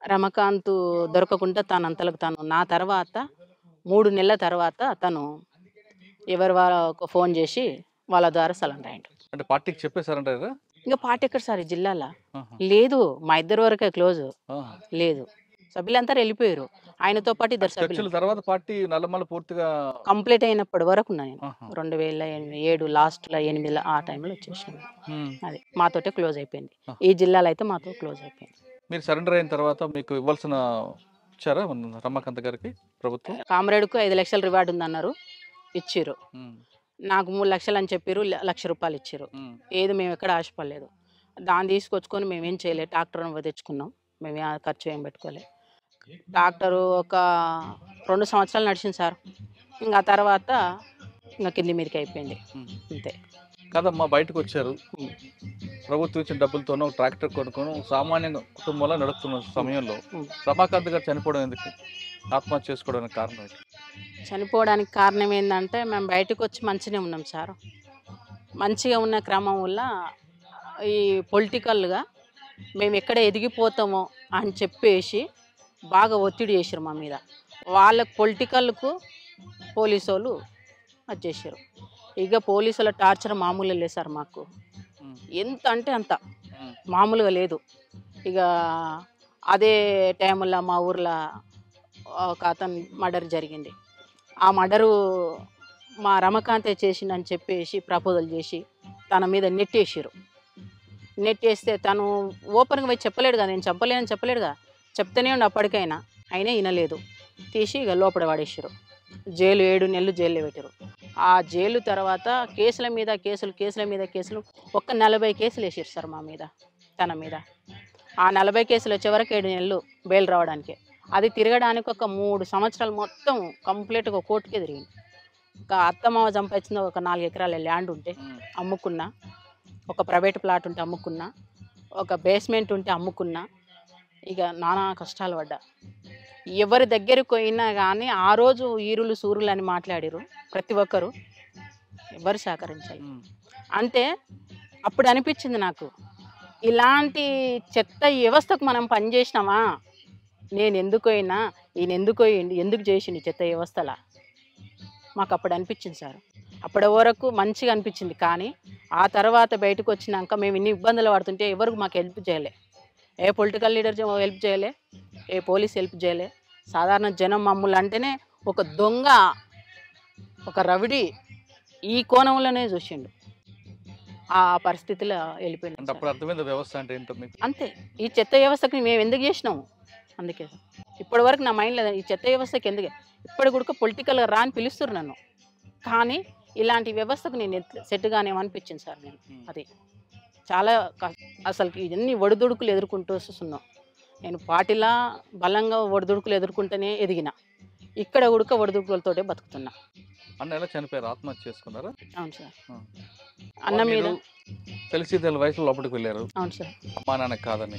రమాకాంత్ దొరకకుండా తనంతలకు నా తర్వాత 3 నెలల తర్వాత తను ఎవరి వాళ్ళకు ఫోన్ చేసి వాళ్ళ ద్వారా సరెండర్ అయ్యాడు. అంటే పార్టీకి చెప్పేసారంటారా? ఇంకా పార్టీ ఎక్కడ సార్, జిల్లాలో లేదు. మా ఇద్దరు వరకే క్లోజ్, లేదు. సభ్యులంతా వెళ్ళిపోయారు, ఆయనతో పాటు 2 సభ్యులు. తర్వాత పార్టీ నల్లమల్ల పూర్తిగా కంప్లీట్ అయినప్పటి వరకు ఉన్నా నేను. 2007 లాస్ట్లో 8 ఆ టైంలో వచ్చేసాను. అది మాతోటే క్లోజ్ అయిపోయింది. ఈ జిల్లాలో అయితే మాతో క్లోజ్ అయిపోయింది. మీరు సరెండర్ అయిన తర్వాత మీకు ఇవ్వాల్సిన ఇచ్చారా రమాకాంత్ గారికి ప్రభుత్వం? కామ్రేడ్కు 5 లక్షల రివార్డు ఉందన్నారు, ఇచ్చిర్రు. నాకు 3 లక్షలు అని చెప్పారు, 1 లక్ష రూపాయలు ఇచ్చారు. ఏది మేము ఎక్కడ ఆశపడలేదు. దాన్ని తీసుకొచ్చుకొని మేమేం చేయలేదు, ట్రాక్టర్ తెచ్చుకున్నాం. మేము ఖర్చు ఏం పెట్టుకోలేదు. ట్రాక్టరు ఒక 2 సంవత్సరాలు నడిచింది సార్. ఇంకా తర్వాత ఇంకా కింది మీదకి అయిపోయింది, అంతే. కదమ్మా, బయటకు వచ్చారు, ప్రభుత్వం ఇచ్చిన డబ్బులతోనో ట్రాక్టర్ కొనుక్కొని సామాన్య కుటుంబంలో నడుపుతున్న సమయంలో రమాకాంత్ గారు చనిపోవడం ఎందుకు, ఆత్మహత్య చేసుకోవడానికి కారణం ఏంటి? చనిపోవడానికి కారణం ఏంటంటే మేము బయటకు వచ్చి మంచిగా ఉన్నాం సార్. మంచిగా ఉన్న క్రమం వల్ల ఈ పొలిటికల్గా మేము ఎక్కడ ఎదిగిపోతామో అని చెప్పేసి బాగా ఒత్తిడి చేశారు మా మీద. వాళ్ళకు పొలిటికల్కు పోలీసు వాళ్ళు అది చేశారు. ఇక పోలీసుల టార్చర్ మామూలుగా లేదు సార్ మాకు. ఎంత అంటే అంత, మామూలుగా లేదు. ఇక అదే టైంలో మా ఊర్లో ఒక అతను మర్డర్ జరిగింది. ఆ మర్డరు మా రమకాంతే చేసిందని చెప్పేసి ప్రపోజల్ చేసి తన మీద నెట్టేసారు. నెట్టేస్తే తను ఓపెన్గా పోయి చెప్పలేడు కదా, నేను చెప్పలేనని చెప్పలేడుగా, చెప్తూనే ఉండి అప్పటికైనా అయినా వినలేదు. తీసి ఇక లోపల పడేసారు. జైలు 7 నెలలు జైల్లో పెట్టారు. ఆ జైలు తర్వాత కేసుల మీద కేసులు ఒక్క 40 కేసులు వేసారు సార్ మా మీద, తన మీద. ఆ 40 కేసులు వచ్చే వరకు 7 నెలలు బెయిల్ రావడానికి. అది తిరగడానికి ఒక 3 సంవత్సరాలు మొత్తం కంప్లీట్గా కోర్టుకే తిరిగింది. ఒక అత్తమామ సంపాదించిన ఒక 4 ఎకరాల ల్యాండ్ ఉంటే అమ్ముకున్నా, ఒక ప్రైవేట్ ప్లాట్ ఉంటే అమ్ముకున్నా, ఒక బేస్మెంట్ ఉంటే అమ్ముకున్నా. ఇక నానా కష్టాలు పడ్డా. ఎవరి దగ్గరికి పోయినా కానీ ఆ రోజు ఈరులు సూరులు అని మాట్లాడారు ప్రతి ఒక్కరు, ఎవరు సహకరించాలి. అంటే అప్పుడు అనిపించింది నాకు, ఇలాంటి చెత్త వ్యవస్థకు మనం పనిచేసినామా, నేను ఎందుకు అయినా ఈయన ఎందుకు చేసిండు చెత్త వ్యవస్థలా, మాకు అప్పుడు అనిపించింది సార్. అప్పటి వరకు మంచిగా అనిపించింది. కానీ ఆ తర్వాత బయటకు వచ్చినాక మేము ఇన్ని ఇబ్బందులు పడుతుంటే ఎవరికి మాకు హెల్ప్ చేయలే. ఏ పొలిటికల్ లీడర్ హెల్ప్ చేయలే, ఏ పోలీస్ హెల్ప్ చేయలే. సాధారణ జనం మమ్మల్ని అంటేనే ఒక దొంగ, ఒక రవిడి ఈ కోణంలోనే చూసిండు. ఆ పరిస్థితిలో వెళ్ళిపోయింది. అప్పుడు అర్థమైంది వ్యవస్థ అంటే ఏంటో మీకు. అంతే, ఈ చెత్త వ్యవస్థకి మేము ఎందుకు చేసినాము, అందుకే ఇప్పటి వరకు నా మైండ్లో ఈ చెత్త వ్యవస్థకి ఎందుకు, ఇప్పటి కూడా పొలిటికల్గా రాని పిలుస్తున్నారు నన్ను, కానీ ఇలాంటి వ్యవస్థకు నేను సెట్ కానేమనిపించింది సార్. నేను అది చాలా అసలు ఇవన్నీ ఒడిదుడుకులు ఎదుర్కొంటూ వస్తున్నాం. నేను పార్టీలా బలంగా ఒడిదుడుకులు ఎదుర్కొంటూనే ఎదిగిన, ఇక్కడ ఉడక ఒడిదుడుకులతోటే బతుకుతున్నా. అన్న ఎలా చనిపోయారు, ఆత్మహత్య చేసుకున్నారా? అవును సార్. అన్న మీద తెలిసి వయసులో లోపలికి వెళ్ళారు. అవును సార్. అమ్మా నాన్న కాదని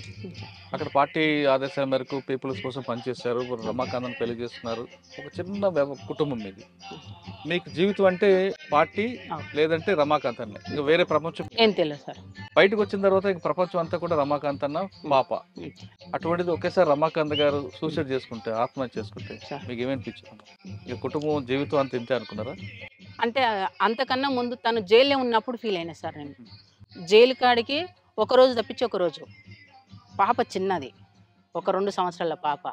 అక్కడ పార్టీ ఆదేశాల మేరకు పీపుల్స్ కోసం పనిచేశారు. రమాకాంత్ పెళ్లి చేస్తున్నారు. ఒక చిన్న కుటుంబం మీది. మీకు జీవితం అంటే పార్టీ లేదంటే రమాకాంత్ అన్న, ఇక వేరే ప్రపంచం ఏం తెలియదు సార్. బయటకు వచ్చిన తర్వాత ఇక ప్రపంచం అంతా కూడా రమాకాంత్ అన్న పాప. అటువంటిది ఒకేసారి రమాకాంత్ గారు సూసైడ్ చేసుకుంటే, ఆత్మహత్య చేసుకుంటే మీకు ఏమనిపించింది? ఇక కుటుంబం జీవితం అంత ఇంతే అనుకున్నారా? అంటే అంతకన్నా ముందు తను జైల్లో ఉన్నప్పుడు ఫీల్ అయినా సార్. నేను జైలు కాడికి ఒకరోజు తప్పించి ఒకరోజు, పాప చిన్నది, ఒక 2 సంవత్సరాల పాప.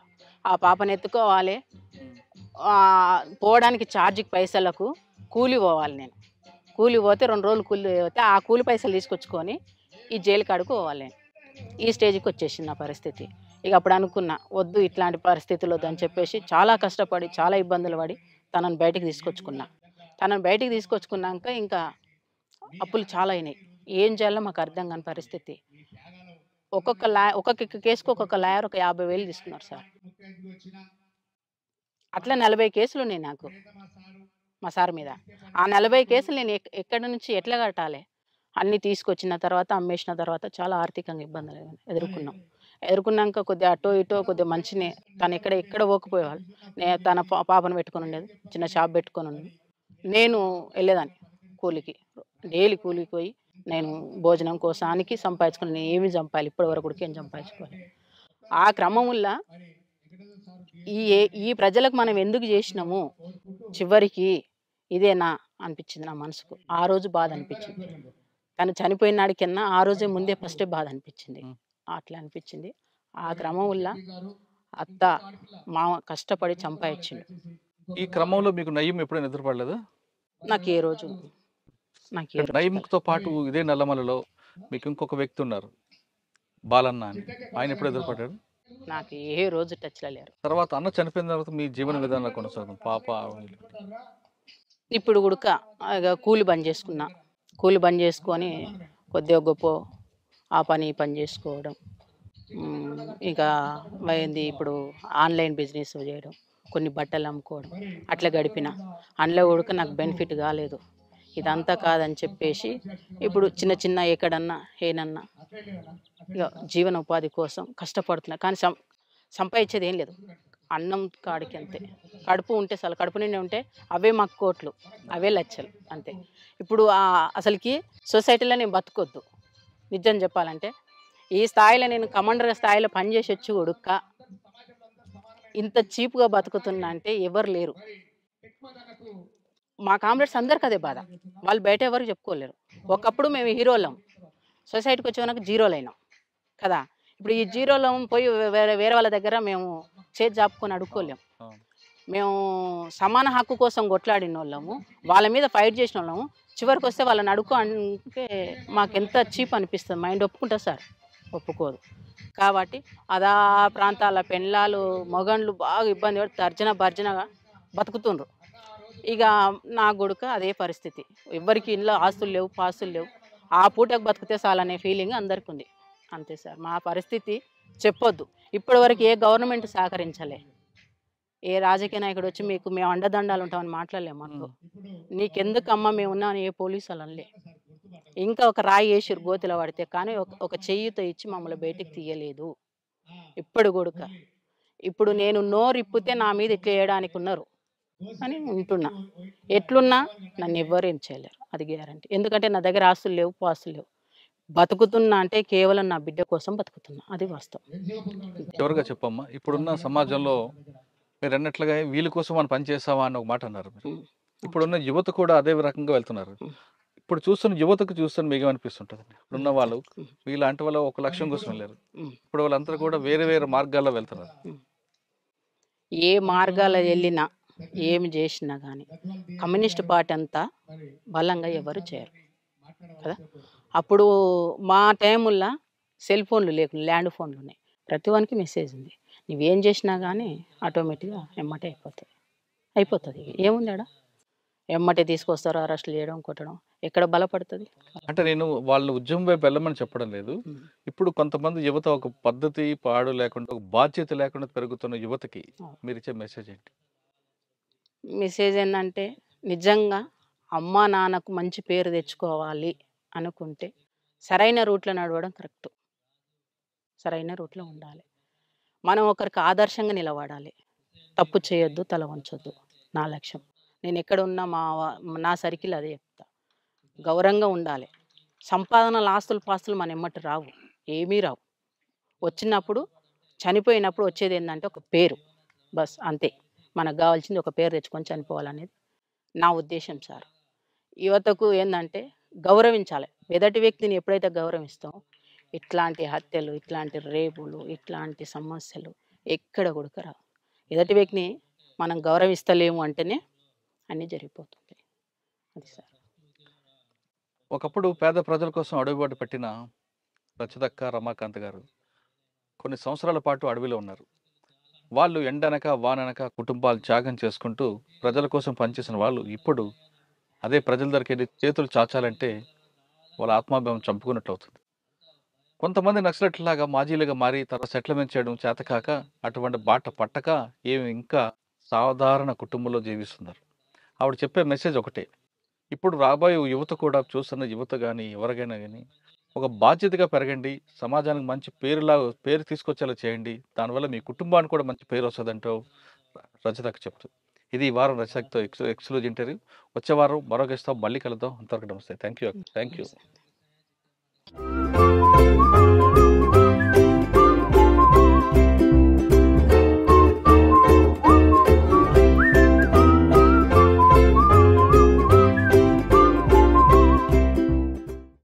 ఆ పాపను ఎత్తుకోవాలి, పోవడానికి ఛార్జీకి పైసలకు కూలి పోవాలి. నేను కూలి పోతే 2 రోజులు కూలి పోతే ఆ కూలి పైసలు తీసుకొచ్చుకొని ఈ జైలు కాడికి పోవాలి. నేను ఈ స్టేజ్కి వచ్చేసింది నా పరిస్థితి. ఇక అప్పుడు అనుకున్నా, వద్దు ఇట్లాంటి పరిస్థితులు వద్దని చెప్పేసి చాలా కష్టపడి చాలా ఇబ్బందులు పడి తనను బయటికి తీసుకొచ్చుకున్నా. తనను బయటికి తీసుకొచ్చుకున్నాక ఇంకా అప్పులు చాలా అయినాయి. ఏం చేయాలో మాకు అర్థం కాని పరిస్థితి. ఒక్కొక్క కేసుకు ఒక్కొక్క లాయర్ ఒక 50,000 తీసుకున్నారు సార్. అట్లా 40 కేసులు ఉన్నాయి నాకు మా సార్ మీద. ఆ 40 కేసులు నేను ఎక్కడి నుంచి ఎట్లా కట్టాలి, అన్నీ తీసుకొచ్చిన తర్వాత అమ్మేసిన తర్వాత చాలా ఆర్థికంగా ఇబ్బందులు ఎదుర్కొన్నాక కొద్దిగా అటో ఇటో కొద్దిగా మంచినే తను ఎక్కడ పోకపోయేవాళ్ళు. నేను తన పాపను పెట్టుకొని ఉండేది, చిన్న షాప్ పెట్టుకొని ఉండేది. నేను వెళ్ళేదాన్ని కూలికి, డైలీ కూలికి పోయి నేను భోజనం కోసానికి సంపాదించుకుని నేను ఏమి సంపాలి, ఇప్పటి వరకు కూడా ఏం సంపాదించుకోవాలి. ఆ క్రమంలో ఈ ప్రజలకు మనం ఎందుకు చేసినాము, చివరికి ఇదేనా అనిపించింది నా మనసుకు. ఆ రోజు బాధ అనిపించింది. తను చనిపోయిన నాడికన్నా ఆ రోజే ముందే ఫస్టే బాధ అనిపించింది. అట్లా అనిపించింది. ఆ క్రమంలో అత్త మామ కష్టపడి సంపాదించిండు. ఈ క్రమంలో మీకు నయ్యం ఎప్పుడైనా ఎదురుపడలేదా? నాకు ఏ రోజు నయ్యంతో పాటు ఇదే నల్లమలలో మీకు ఇంకొక వ్యక్తి ఉన్నారు, బాలన్న అని. ఆయన ఎప్పుడు ఎదురుపడ్డాడు? నాకు ఏ రోజు టచ్లో లేరు. తర్వాత అన్న చనిపోయిన తర్వాత మీ జీవన విధానంలో కొనసాగుతుంది పాప. ఇప్పుడు కూడా కూలి బంద్ చేసుకున్నా. కూలి బంద్ చేసుకొని కొద్దిగా గొప్ప ఆ పని ఈ పని చేసుకోవడం, ఇంకా అయింది. ఇప్పుడు ఆన్లైన్ బిజినెస్ చేయడం, కొన్ని బట్టలు అమ్ముకోవడం, అట్లా గడిపిన. అందులో కూడా నాకు బెనిఫిట్ కాలేదు. ఇదంతా కాదని చెప్పేసి ఇప్పుడు చిన్న చిన్న ఎక్కడన్నా ఏనన్నా ఇక జీవన ఉపాధి కోసం కష్టపడుతున్నా. కానీ సంపాదించేది ఏం లేదు, అన్నం కాడికి అంతే. కడుపు ఉంటే చాలు, కడుపు నిండి ఉంటే అవే మాకు కోట్లు, అవే లక్షలు అంతే. ఇప్పుడు అసలుకి సొసైటీలో నేను బతకొద్దు. నిజం చెప్పాలంటే ఈ స్థాయిలో నేను కమాండర్ స్థాయిలో పనిచేసి వచ్చి ఉడుక్క ఇంత చీప్గా బతుకుతున్నా అంటే ఎవరు లేరు. మా కామ్రేడ్స్ అందరికి అదే బాధ. వాళ్ళు బయట ఎవరికి చెప్పుకోలేరు. ఒకప్పుడు మేము హీరోలం, సొసైటీకి వచ్చేవరకు జీరోలు అయినాం కదా. ఇప్పుడు ఈ జీరోలో పోయి వేరే వాళ్ళ దగ్గర మేము చేతి జాపుకొని అడుక్కోలేం. మేము సమాన హక్కు కోసం కొట్లాడిన వాళ్ళము, వాళ్ళ మీద ఫైట్ చేసిన వాళ్ళము. చివరికి వస్తే వాళ్ళని అడుక్కో అంటే మాకెంత చీప్ అనిపిస్తుంది. మైండ్ ఒప్పుకుంటుంది సార్, ఒప్పుకోదు. కాబట్టి అదా ప్రాంతాల పెళ్ళాలు మగండ్లు బాగా ఇబ్బంది పడి తర్జన భర్జనగా బతుకుతుండ్రు. ఇక నా కొడుకు అదే పరిస్థితి. ఎవ్వరికి ఇంట్లో ఆస్తులు లేవు, పాస్తులు లేవు. ఆ పూటకు బతికితే చాలనే ఫీలింగ్ అందరికి ఉంది. అంతే సార్ మా పరిస్థితి. చెప్పొద్దు, ఇప్పటివరకు ఏ గవర్నమెంట్ సహకరించలే. ఏ రాజకీయ నాయకుడు వచ్చి మీకు మేము అండదండాలు ఉంటామని మాట్లాడలేము. మాకు నీకెందుకమ్మా మేము ఉన్నామని ఏ పోలీసు వాళ్ళు అనలే. ఇంకా ఒక రాయి వేసిరు గోతిలో పడితే, కానీ ఒక చెయ్యితో ఇచ్చి మమ్మల్ని బయటికి తీయలేదు ఇప్పుడు కొడుక. ఇప్పుడు నేను నోరిప్పితే నా మీద ఇట్లా చేయడానికి ఉన్నారు అని ఉంటున్నా. ఎట్లున్నా నన్ను ఎవ్వరు ఏం చేయలేరు, అది గ్యారంటీ. ఎందుకంటే నా దగ్గర ఆస్తులు లేవు, పాస్తులు లేవు. బతుకుతున్నా అంటే కేవలం నా బిడ్డ కోసం బతుకుతున్నా, అది వాస్తవం. చివరిగా చెప్పమ్మా, ఇప్పుడున్న సమాజంలో మీరు అన్నట్లుగా వీళ్ళ కోసం మనం పని చేస్తామా అని ఒక మాట అన్నారు మీరు. ఇప్పుడున్న యువత కూడా అదే రకంగా వెళ్తున్నారు. ఇప్పుడు చూస్తున్న యువతకు చూస్తున్న మీకు ఏమనిపిస్తుంటుంది? ఇప్పుడున్న వాళ్ళు వీళ్ళంటి వాళ్ళు ఒక లక్ష్యం కోసం వెళ్ళారు. ఇప్పుడు వాళ్ళందరూ కూడా వేరే వేరే మార్గాల్లో వెళ్తున్నారు. ఏ మార్గాల వెళ్ళినా ఏమి చేసినా కానీ కమ్యూనిస్ట్ పార్టీ అంతా బలంగా ఎవరు చేయరు కదా. అప్పుడు మా టైముల్లో సెల్ ఫోన్లు లేకుండా ల్యాండ్ ఫోన్లు ఉన్నాయి. ప్రతి వానికి మెసేజ్ ఉంది. నువ్వేం చేసినా కానీ ఆటోమేటిక్గా ఎమ్మటే అయిపోతుంది. ఏముంది ఆడ? ఎమ్మటే తీసుకొస్తారు, అరెస్టులు చేయడం, కొట్టడం. ఎక్కడ బలపడుతుంది? అంటే నేను వాళ్ళు ఉద్యమం వైపు వెళ్ళమని చెప్పడం లేదు. ఇప్పుడు కొంతమంది యువత ఒక పద్ధతి పాడు లేకుండా, ఒక బాధ్యత లేకుండా పెరుగుతున్న యువతకి మీరు ఇచ్చే మెసేజ్ ఏంటి? మెసేజ్ ఏంటంటే, నిజంగా అమ్మా నాన్నకు మంచి పేరు తెచ్చుకోవాలి అనుకుంటే సరైన రూట్లో నడవడం కరెక్ట్. సరైన రూట్లో ఉండాలి. మనం ఒకరికి ఆదర్శంగా నిలబడాలి. తప్పు చేయొద్దు, తల వంచొద్దు. నా లక్ష్యం. నేను ఎక్కడ ఉన్నా నా సర్కిల్ అదే చెప్తా. గౌరవంగా ఉండాలి. సంపాదనలు, ఆస్తులు, పాస్తులు మన ఎమ్మటి రావు, ఏమీ రావు. వచ్చినప్పుడు చనిపోయినప్పుడు వచ్చేది ఏంటంటే ఒక పేరు, బస్ అంతే. మనకు కావాల్సింది ఒక పేరు తెచ్చుకొని చనిపోవాలనేది నా ఉద్దేశం సార్. యువతకు ఏంటంటే గౌరవించాలి. ఎదుటి వ్యక్తిని ఎప్పుడైతే గౌరవిస్తామో ఇట్లాంటి హత్యలు, ఇట్లాంటి రేపులు, ఇట్లాంటి సమస్యలు ఎక్కడ కూడా రావు. ఎదుటి వ్యక్తిని మనం గౌరవిస్తలేము అంటేనే అన్నీ జరిగిపోతుంది. అది సార్. ఒకప్పుడు పేద ప్రజల కోసం అడుగుబాటు పెట్టిన రచదక్క, రమాకాంత్ గారు కొన్ని సంవత్సరాల పాటు అడవిలో ఉన్నారు. వాళ్ళు ఎండనక వాననక కుటుంబాలు త్యాగం చేసుకుంటూ ప్రజల కోసం పనిచేసిన వాళ్ళు ఇప్పుడు అదే ప్రజల దగ్గరికి వెళ్ళి చేతులు చాచాలంటే వాళ్ళ ఆత్మాభిమానం చంపుకున్నట్లు అవుతుంది. కొంతమంది నక్సలెట్లాగా మాజీలుగా మారి తర్వాత సెటిల్మెంట్ చేయడం చేతకాక అటువంటి బాట పట్టక ఏమి ఇంకా సాధారణ కుటుంబంలో జీవిస్తున్నారు. ఆవిడ చెప్పే మెసేజ్ ఒకటే, ఇప్పుడు రాబోయే యువత కూడా, చూస్తున్న యువత కానీ ఎవరికైనా కానీ ఒక బాధ్యతగా పెరగండి, సమాజానికి మంచి పేరు తీసుకొచ్చేలా చేయండి, దానివల్ల మీ కుటుంబానికి కూడా మంచి పేరు వస్తుందంటూ రచతకు చెప్తుంది. ఇది ఈ వారం రచతతో ఎక్స్క్లూజివ్ ఇంటర్వ్యూ. వచ్చే వారం మరో గెస్ట్తో మళ్ళీ కలుద్దాం. అంతవరకు నమస్తే. Thank you.